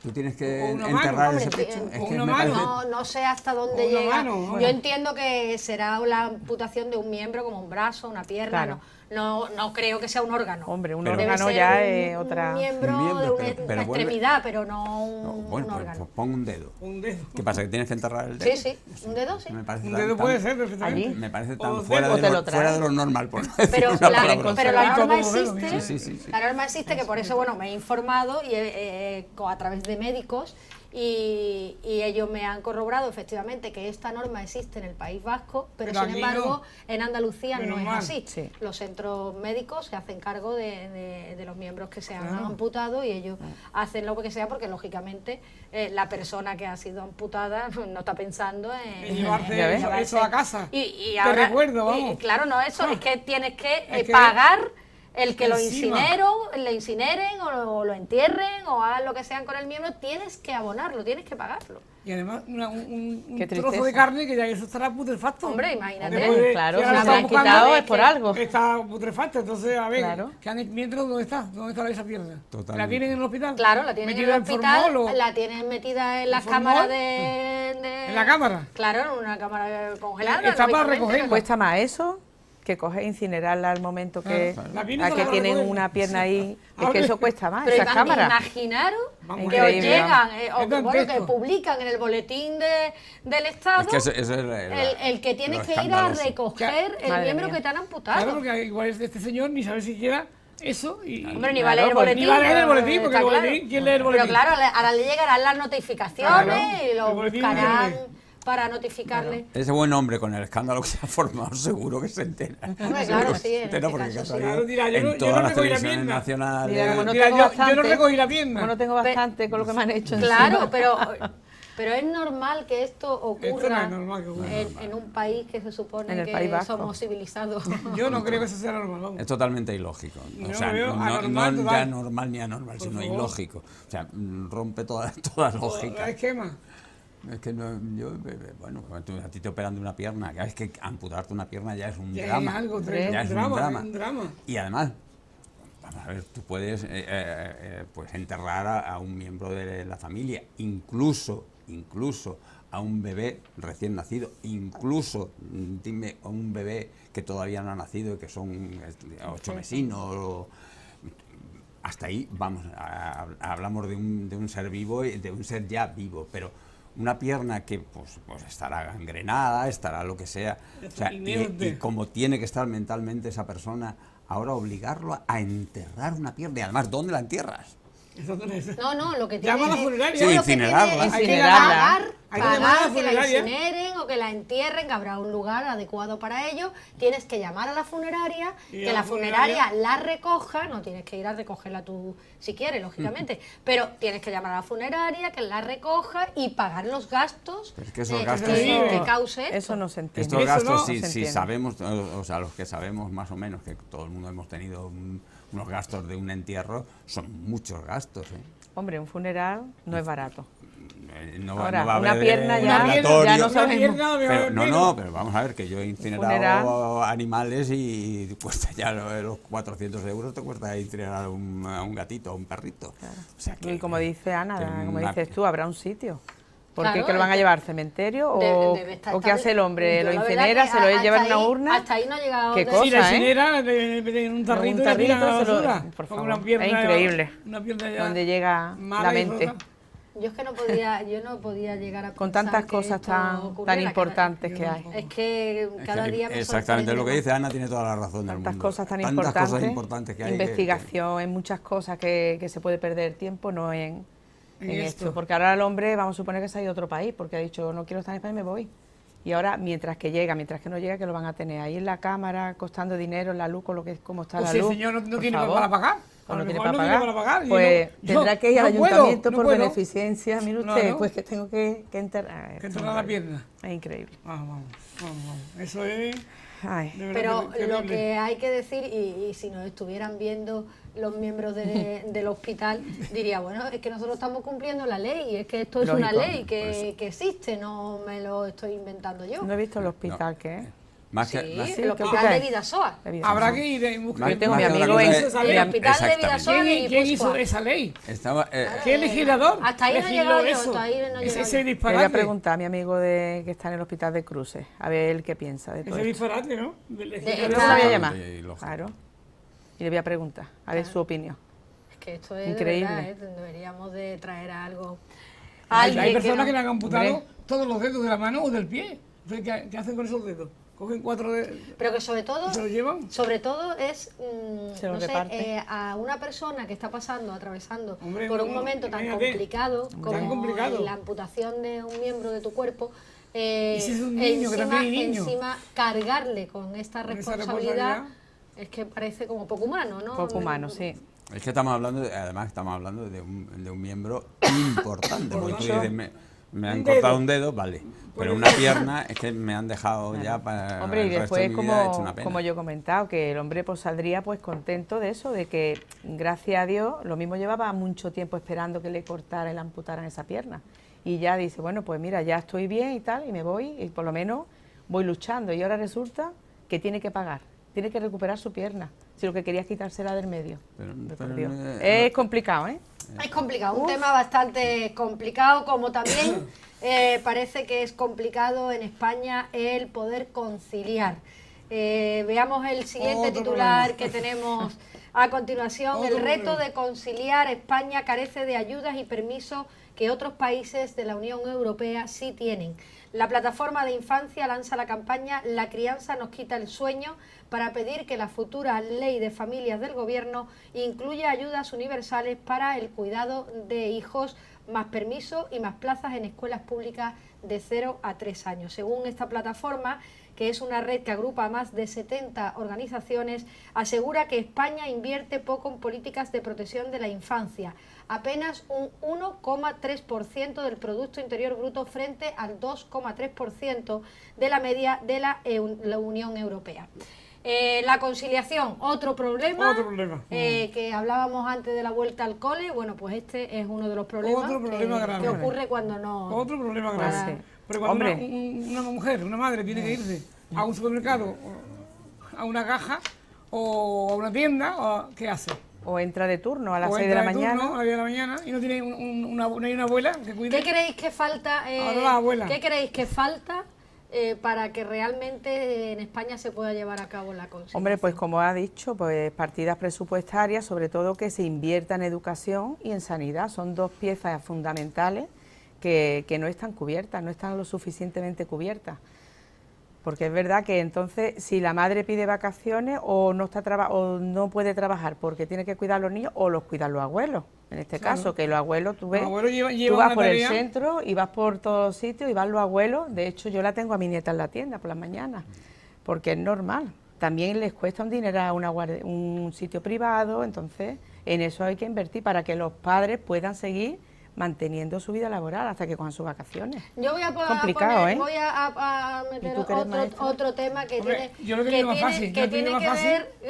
Tú tienes que enterrar ese pecho. Es que
no sé hasta dónde llega. Yo entiendo que será la amputación de un miembro, como un brazo, una pierna.
Claro.
No creo que sea un órgano.
Hombre, un órgano ya es otra...
Un miembro de una extremidad, pero no un órgano.
Pues pon un dedo.
Un dedo.
¿Qué pasa? ¿Que tienes que enterrar el dedo?
Sí. Un dedo, sí.
Un dedo puede ser perfectamente.
Me parece tan fuera de lo normal, por no decir
pero la norma existe.
Sí.
La norma existe, que por eso, bueno, me he informado y a través de médicos, y ellos me han corroborado efectivamente que esta norma existe en el País Vasco, pero sin embargo en Andalucía no es así. Sí. Los centros médicos se hacen cargo de los miembros que se han amputado, y ellos hacen lo que sea, porque lógicamente la persona que ha sido amputada no está pensando en
llevarse eso a casa.
Y ahora,
te recuerdo, vamos.
Claro, no, eso es que tienes que pagar el que lo incineren o lo entierren o hagan lo que sean con el miembro, tienes que abonarlo, tienes que pagarlo.
Y además un trozo de carne que ya eso estará putrefacto.
Hombre, imagínate.
Claro, si la han quitado es por algo.
Está putrefacto, entonces a ver,
Claro.
mientras ¿dónde está esa pierna?
Totalmente.
¿La tienen en el hospital?
Claro, la tienen en el hospital, la tienen metida en las cámaras
¿En la cámara?
Claro, en una cámara congelada.
Está para recoger.
Cuesta más eso que coger e incinerarla al momento que,
La pierna
a que
se la
tienen
recogen.
una pierna ahí. Es que eso cuesta más,
Pero
esas cámaras.
imaginaros
Vamos,
que os
increíble,
llegan,
vamos.
que publican en el boletín del Estado
Es que eso es
el que tienes
lo
que ir a
escandaloso.
recoger el
Madre
miembro
mía.
que te han amputado.
Claro, porque igual este señor ni sabe siquiera eso y...
Hombre, ni
Claro,
va a leer el
pues,
boletín.
ni va a leer el boletín,
está
porque el boletín,
claro.
¿quién lee el boletín?
Pero claro, ahora le llegarán las notificaciones
Claro,
y lo
el boletín
buscarán
viene.
para notificarle.
Ese buen hombre con el escándalo que se ha formado, seguro que se entera.
Hombre, claro, sí, en
Se entera
este
porque
caso
ha
sí.
salido
Claro, dirá, yo
en
no
todas las
recogí la
televisiones
pierna.
nacionales.
Mira, como no
Mira,
tengo
yo
bastante,
no recogí la pierna.
como no tengo bastante con lo que me han hecho
Claro,
encima.
pero es normal que esto ocurra
Esto no es normal que ocurra.
en un país que se supone
En el
que
País Vasco.
somos civilizados.
Yo no creo que eso sea normal, vamos.
Es totalmente ilógico.
Yo
O sea,
lo veo
no
anormal
ya
total.
normal ni anormal,
Por
sino
favor.
ilógico. O sea, rompe toda lógica.
El esquema.
Es que bueno, a ti te operan de una pierna, es que amputarte una pierna ya es un
Ya
drama.
es algo,
Ya es un drama.
un drama.
Y además, vamos a ver, tú puedes pues enterrar a un miembro de la familia, incluso a un bebé recién nacido, incluso, dime, a un bebé que todavía no ha nacido y que son 8 mesinos, hasta ahí, vamos, hablamos de un ser vivo y de un ser ya vivo, pero una pierna que pues estará gangrenada, estará lo que sea, o sea, y como tiene que estar mentalmente esa persona, ahora obligarlo a enterrar una pierna, y además, ¿dónde la entierras?
No, lo que tiene
Llama a la
que-
funeraria.
Sí,
lo que tiene
incinerarla.
es que
Incinerarla.
Hay que llamar a la
pagar que la
funeraria.
incineren o que la entierren, que habrá un lugar adecuado para ello. Tienes que llamar a la funeraria,
Y
que
a
la
la
funeraria
funeraria
la recoja, no tienes que ir a recogerla tú si quieres, lógicamente, pero tienes que llamar a la funeraria, que la recoja y pagar los gastos,
Pero es que esos
que
gastos
cause esto.
Eso no se entiende.
Estos
Eso
gastos,
no
si
se entiende.
sabemos, o sea, los que sabemos más o menos, que todo el mundo hemos tenido unos gastos de un entierro, son muchos gastos, ¿eh?
Hombre, un funeral no es barato.
No,
Ahora,
no va a
una
haber
pierna
un
ya-
laboratorio.
ya no
Una
sabemos.
pierna,
Pero,
pero-
no, pero vamos a ver, que yo he incinerado
Funeral.
animales y cuesta ya los 400 euros, te cuesta incinerar a un gatito, a un perrito. O sea que,
Y como dice Ana,
que
como
una-
dices tú, habrá un sitio. ¿Por qué?
Claro,
¿Que lo van a
es que
llevar al cementerio?
Debe estar
¿O qué hace el hombre?
Yo
¿Lo
la verdad
incinera?
que
¿Se lo
hasta
lleva en una
ahí-
urna?
Hasta ahí no ha llegado.
¿Qué
de-
cosa?
Si la
¿eh?
incinera, en un tarrito,
un tarrito
y la tiran a la
se lo-
basura.
por
Con
favor,
una pierna
es
ya-
increíble.
Una pierna ya
Donde llega
mala
la
y
mente.
rota.
Yo es que yo no podía llegar a
Con
pensar
tantas
que
cosas
esto
tan
ocurriera,
importantes que hay.
Es que cada día me
Exactamente, lo que
sorprende
dice Ana tiene toda la razón del
Tantas
mundo.
cosas tan
Tantas
importantes,
cosas importantes que hay.
investigación, en muchas cosas que se puede perder tiempo, no en
esto.
esto. Porque ahora el hombre, vamos a suponer que se ha ido a otro país, porque ha dicho, no quiero estar en España, me voy. Y ahora, mientras que no llega, que lo van a tener ahí en la cámara, costando dinero, la luz, con lo que como está
O
la
sea, el
luz.
señor no
por
tiene
favor.
para pagar.
O
A
no
lo
tiene
mejor
para
no
pagar,
tiene para pagar. Y
pues
yo
tendrá que ir al
no puedo,
ayuntamiento
no
por
puedo.
beneficencia. Mire
No,
usted,
no.
pues que tengo que enterrar.
Que
Esto
enterrar la pierna.
es increíble.
Vamos. Eso es...
Ay.
de verdad
Pero
que
lo
terrible.
que hay que decir, y si nos estuvieran viendo los miembros del hospital, diría, bueno, es que nosotros estamos cumpliendo la ley, y es que esto es una
Lógico.
ley que existe, no me lo estoy inventando yo.
No he visto el hospital que es.
Más
Sí,
que, más-
el
¿qué
hospital
hospital
de
es?
Vidasoa.
De vida.
Habrá que ir en busca
Más-
Yo tengo
más
mi
que otra
amigo
cosa
en-
es-
El hospital de
Exactamente.
Vidasoa de
¿Quién hizo
Guipúzcoa.
esa ley?
Estaba,
¿Qué legislador?
Hasta ahí no he
legisló
llegado yo,
eso?
hasta ahí no he llegado
Ese
yo.
Le
disparate.
voy a preguntar a mi amigo que está en el hospital de Cruces, a ver él qué piensa de todo
Ese
esto.
disparate, ¿no?
Yo
esta-
lo voy a llamar.
Totalmente ilógico.
Claro. Y le voy a preguntar, a ver su opinión.
Es que esto es
Increíble.
de verdad, deberíamos de traer a algo.
Hay personas que le han
Hombre.
amputado todos los dedos de la mano o del pie. Entonces, ¿qué hacen con esos dedos? Cogen 4 dedos
Pero que sobre todo,
y se los llevan.
es,
Se lo
no sé,
reparte.
a una persona que está atravesando
Hombre,
por un
no,
momento tan
imagínate.
complicado
Tan
como
complicado.
la amputación de un miembro de tu cuerpo,
Y si es un niño, que también hay niños.
encima cargarle con esta
Con esa
responsabilidad,
responsabilidad.
es que parece como poco humano, ¿no?
Poco humano, sí.
Es que estamos hablando, además estamos hablando de un miembro importante. Porque tú
Mucho.
dices, Me han cortado un dedo, vale. Pero una pierna es que me han dejado ya para
hombre, y
el resto de
después,
mi vida hecho una pena.
como yo he comentado, que el hombre pues saldría pues contento de eso, de que gracias a Dios, lo mismo llevaba mucho tiempo esperando que le cortaran y le amputaran esa pierna. Y ya dice, bueno, pues mira, ya estoy bien y tal, y me voy, y por lo menos voy luchando. Y ahora resulta que tiene que pagar, tiene que recuperar su pierna, si lo que quería es quitársela del medio. Es complicado, ¿eh?
Es complicado, un tema bastante complicado, como también parece que es complicado en España el poder conciliar. Veamos el siguiente titular que tenemos a continuación. El reto de conciliar. España carece de ayudas y permisos que otros países de la Unión Europea sí tienen. La plataforma de infancia lanza la campaña La crianza nos quita el sueño para pedir que la futura ley de familias del gobierno incluya ayudas universales para el cuidado de hijos, más permisos y más plazas en escuelas públicas de 0 a 3 años. Según esta plataforma, que es una red que agrupa a más de 70 organizaciones, asegura que España invierte poco en políticas de protección de la infancia, apenas un 1,3% del Producto Interior Bruto frente al 2,3% de la media de la Unión Europea. La conciliación, otro problema, que hablábamos antes de la vuelta al cole. Bueno, pues este es uno de los problemas que ocurre cuando no...
Otro problema grave. Pero cuando una mujer, una madre tiene que irse a un supermercado, a una caja o a una tienda, ¿qué hace?
O entra de turno a las 6 de la mañana.
A las 10 de la mañana y no tiene una abuela que cuide.
¿Qué creéis que falta? ¿Qué creéis que falta para que realmente en España se pueda llevar a cabo la conciliación?
Hombre, pues como ha dicho, pues partidas presupuestarias, sobre todo que se invierta en educación y en sanidad. Son dos piezas fundamentales que no están cubiertas, no están lo suficientemente cubiertas. Porque es verdad que entonces si la madre pide vacaciones o no puede trabajar porque tiene que cuidar a los niños, o los cuidan los abuelos. En este caso, que los abuelos, tú vas por el centro y vas por todos los sitios y van los abuelos. De hecho, yo la tengo a mi nieta en la tienda por las mañanas, porque es normal. También les cuesta un dinero a un sitio privado, entonces en eso hay que invertir para que los padres puedan seguir manteniendo su vida laboral hasta que cojan sus vacaciones.
Yo voy a meter otro tema que
yo lo tenía más fácil,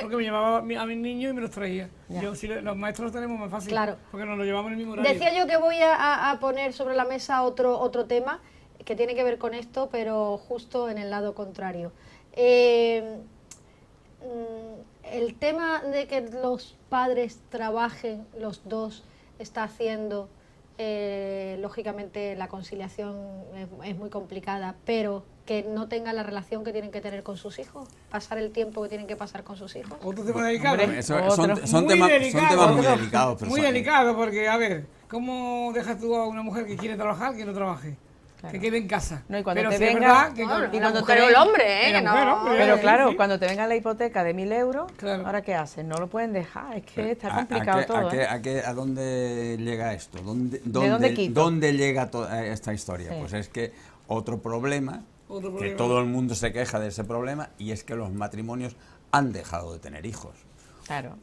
porque me llevaba a mis niños y me los traía. Los maestros los tenemos más fácil, claro, porque nos lo llevamos en el mismo horario.
Decía yo que voy a poner sobre la mesa otro tema que tiene que ver con esto, pero justo en el lado contrario. El tema de que los padres trabajen los dos está haciendo... lógicamente la conciliación es muy complicada, pero que no tengan la relación que tienen que tener con sus hijos, pasar el tiempo que tienen que pasar con sus hijos.
Otro tema delicado.
Son temas muy delicados.
Muy delicados, porque a ver, ¿cómo dejas tú a una mujer que quiere trabajar que no trabaje? Claro. Que quede en casa.
No, y cuando te venga...
el hombre,
Pero claro, cuando te venga la hipoteca de 1.000 euros, claro. ¿Ahora qué hacen? No lo pueden dejar, es que está complicado todo.
¿A dónde llega esto?
¿Dónde
llega toda esta historia? Sí. Pues es que otro problema, que todo el mundo se queja de ese problema, y es que los matrimonios han dejado de tener hijos.
Claro,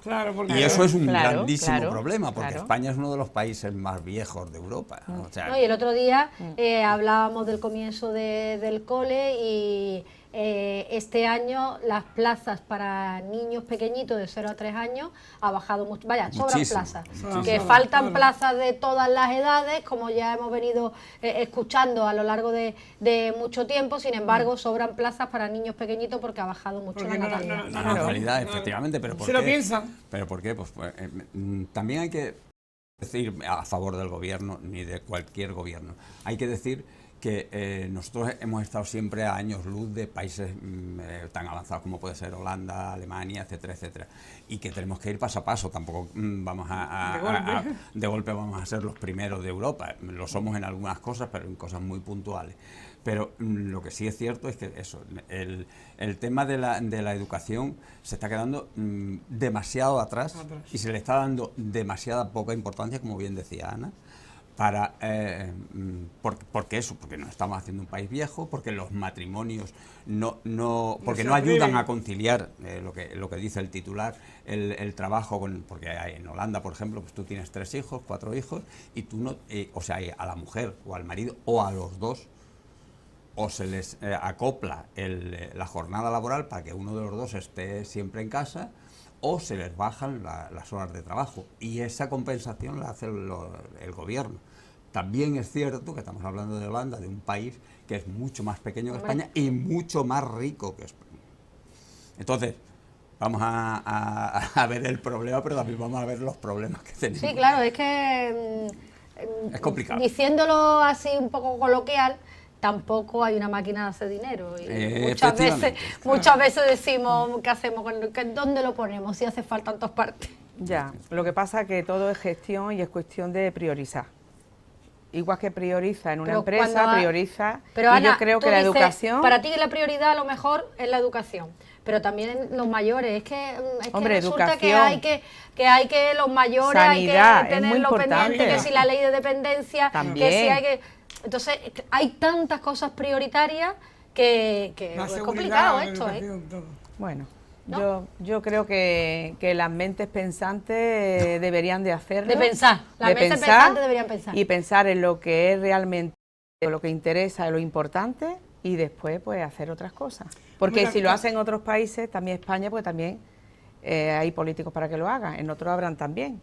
y eso es un grandísimo problema, porque España es uno de los países más viejos de Europa. O sea,
y el otro día hablábamos del comienzo del cole y este año las plazas para niños pequeñitos de 0 a 3 años ha bajado mucho. Vaya, sobran plazas. Que faltan plazas de todas las edades, como ya hemos venido escuchando a lo largo de mucho tiempo. Sin embargo, sobran plazas para niños pequeñitos porque ha bajado mucho la natalidad.
La natalidad, efectivamente. ¿Pero por qué?
¿Se lo piensan?
¿Pero por qué? Pues también hay que decir a favor del gobierno, ni de cualquier gobierno. Hay que decir que nosotros hemos estado siempre a años luz de países tan avanzados como puede ser Holanda, Alemania, etcétera, etcétera, y que tenemos que ir paso a paso. Tampoco vamos de golpe vamos a ser los primeros de Europa. Lo somos en algunas cosas, pero en cosas muy puntuales. Pero lo que sí es cierto es que eso, el tema de la educación se está quedando demasiado atrás y se le está dando demasiada poca importancia, como bien decía Ana, porque eso, porque nos estamos haciendo un país viejo, porque los matrimonios porque no ayudan a conciliar lo que dice el titular, el trabajo porque en Holanda, por ejemplo, pues tú tienes 3 hijos, 4 hijos, y tú no, o sea, a la mujer o al marido o a los dos, o se les acopla la jornada laboral para que uno de los dos esté siempre en casa, o se les bajan las horas de trabajo, y esa compensación la hace el gobierno. También es cierto que estamos hablando de Holanda, de un país que es mucho más pequeño que España y mucho más rico que España. Entonces, vamos a ver el problema, pero también vamos a ver los problemas que tenemos.
Sí, claro, es que
es complicado.
Diciéndolo así un poco coloquial, tampoco hay una máquina de hacer dinero. Y muchas veces decimos, ¿qué hacemos? ¿Dónde lo ponemos? Si hace falta en todas partes.
Ya, lo que pasa es que todo es gestión y es cuestión de priorizar. Igual que prioriza en una empresa, prioriza.
Pero Ana,
yo creo que la educación.
Para ti la prioridad a lo mejor es la educación, pero también los mayores. Es que resulta que hay que los mayores
sanidad,
hay que tenerlo pendiente, que si la ley de dependencia,
también.
que si hay que. Entonces hay tantas cosas prioritarias que es complicado esto, ¿eh?
Bueno. ¿No? Yo creo que las mentes pensantes deberían de hacerlo.
De pensar, las mentes pensantes deberían pensar.
Y pensar en lo que es realmente lo que interesa, lo importante, y después pues hacer otras cosas. Porque si lo hacen otros países, también España, pues también hay políticos para que lo hagan, en otros habrán también.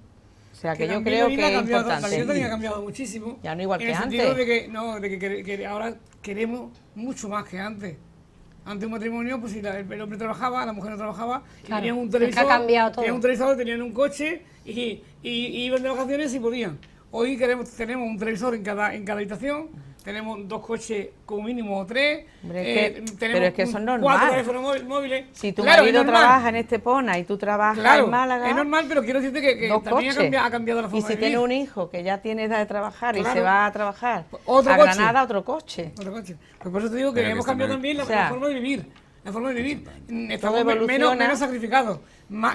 O sea que yo creo que es importante.
La vida también ha cambiado muchísimo.
Ya no igual que antes.
En el sentido de que ahora queremos mucho más que antes. Ante un matrimonio, pues si el hombre trabajaba, la mujer no trabajaba, claro, tenían un televisor,
ha cambiado todo.
Tenían un televisor, tenían un coche y iban de vacaciones si podían. Hoy tenemos un televisor en cada habitación, tenemos 2 coches como mínimo o 3,
pero es que eso es normal.
4 teléfonos móviles.
Si tu marido trabaja en Estepona y tú trabajas en Málaga,
es normal, pero quiero decirte que también ha cambiado la forma de vivir.
Y si tienes un hijo que ya tiene edad de trabajar y se va a trabajar Granada, otro coche.
Pues por eso te digo que hemos cambiado también la forma de vivir. La forma de vivir. Estamos menos sacrificados,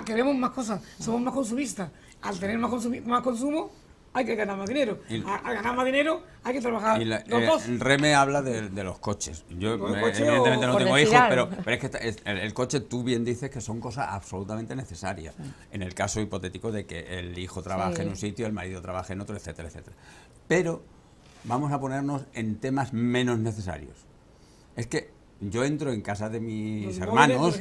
queremos más cosas, somos más consumistas. Al tener más consumo, hay que ganar más dinero. Al ganar más dinero hay que trabajar los dos.
Reme habla de los coches. Yo evidentemente no tengo hijos, pero es que el coche, tú bien dices que son cosas absolutamente necesarias. En el caso hipotético de que el hijo trabaje en un sitio, el marido trabaje en otro, etcétera, etcétera. Pero vamos a ponernos en temas menos necesarios. Es que yo entro en casa de mis hermanos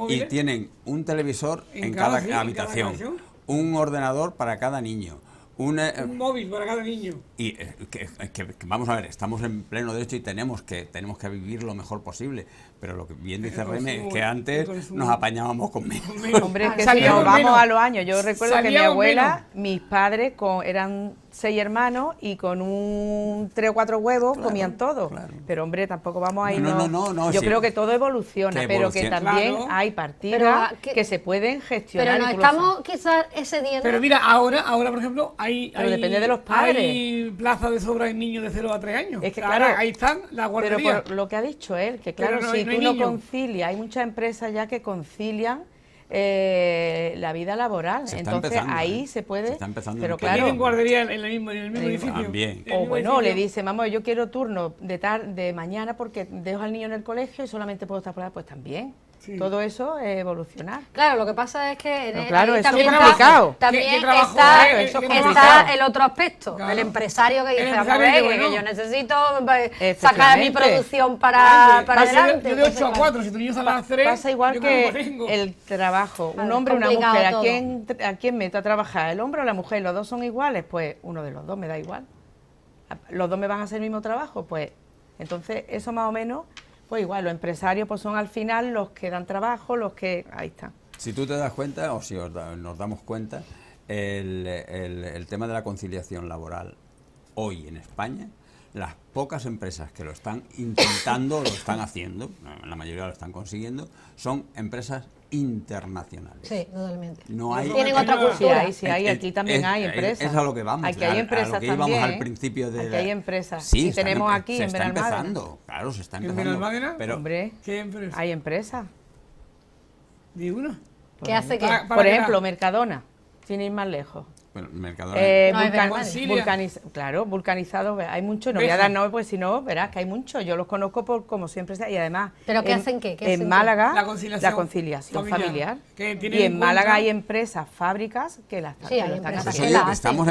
y tienen un televisor en cada habitación, un ordenador para cada niño, un
móvil para cada niño.
Y que vamos a ver, estamos en pleno derecho y tenemos que vivir lo mejor posible. Pero lo que bien dice Reme es que antes nos apañábamos con menos.
Hombre, es que si nos vamos a los años, yo recuerdo que mi abuela, mis padres eran 6 hermanos y con 3 o 4 huevos comían todo. Claro. Pero hombre, tampoco vamos a ir. No, yo creo que todo evoluciona, pero que también hay partidas que se pueden gestionar.
Pero nos estamos quizás excediendo.
Pero mira, ahora por ejemplo,
pero depende de los padres.
Hay plazas de sobra en niños de 0 a 3 años.
Es que claro,
ahí están las guarderías.
Pero por lo que ha dicho él, que claro, si tú no concilias, hay muchas empresas ya que concilian la vida laboral, entonces ahí se puede, pero claro,
tienen guardería en el mismo edificio.
También.
O bueno, le dice, vamos, yo quiero turno de mañana porque dejo al niño en el colegio y solamente puedo estar por ahí, pues también. Sí. Todo eso es evolucionar.
Claro, lo que pasa es que
claro, eso es complicado.
También está el otro aspecto, claro. El empresario que dice, que yo necesito sacar mi producción para adelante.
Yo de 8 a 4, si tu niño sale a las 3,
pasa igual que el trabajo, un hombre y una mujer, ¿a quién meto a trabajar? ¿El hombre o la mujer? ¿Los dos son iguales? Pues uno de los dos me da igual. ¿Los dos me van a hacer el mismo trabajo? Pues entonces eso más o menos. Pues igual, los empresarios pues son al final los que dan trabajo, los que... Ahí está.
Si tú te das cuenta, o si nos damos cuenta, el tema de la conciliación laboral hoy en España, las pocas empresas que lo están intentando, lo están haciendo, la mayoría lo están consiguiendo, son empresas internacionales.
Sí, totalmente.
No hay,
tienen otra cultura.
Sí, aquí también hay empresas.
Es a lo que vamos.
Aquí hay empresas
a lo que
también.
Íbamos al principio de
aquí hay empresas.
Sí,
y tenemos aquí en Benalmádena.
Se está empezando, claro, se está empezando.
¿En Benalmádena?
Pero,
hombre,
¿qué empresa?
Hay empresas.
¿Di una?
¿Qué hace qué?
Por ejemplo, Mercadona, sin ir más lejos. Claro, vulcanizado, hay mucho, no voy a dar nombre, porque si no, verás que hay mucho, yo los conozco como siempre, y además...
¿Pero qué hacen qué?
En Málaga,
la
conciliación familiar.
Y
en Málaga hay empresas, fábricas que las están
haciendo. Estamos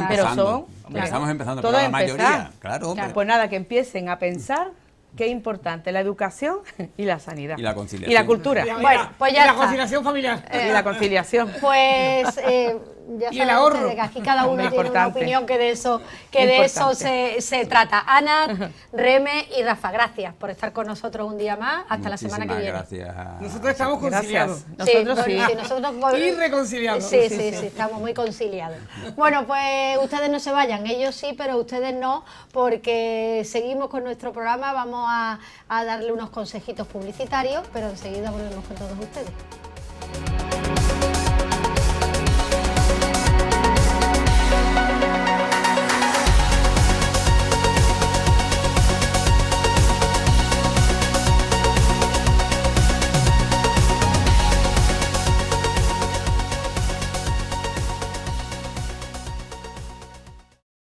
empezando, pero la mayoría, claro.
Pues nada, que empiecen a pensar que es importante la educación y la sanidad.
Y la conciliación.
Y la cultura.
Bueno, pues ya
la
está.
conciliación familiar.
Y la conciliación.
Pues ya
y el ahorro.
ustedes que aquí cada uno tiene una
Importante.
opinión que de eso se trata. Ana, Reme y Rafa, gracias por estar con nosotros un día más. Hasta la semana que viene.
Gracias.
Nosotros estamos conciliados.
Nosotros sí.
Y
reconciliados.
Sí, estamos muy conciliados. Bueno, pues ustedes no se vayan, ellos sí, pero ustedes no, porque seguimos con nuestro programa, vamos a darle unos consejitos publicitarios, pero enseguida volvemos con todos ustedes.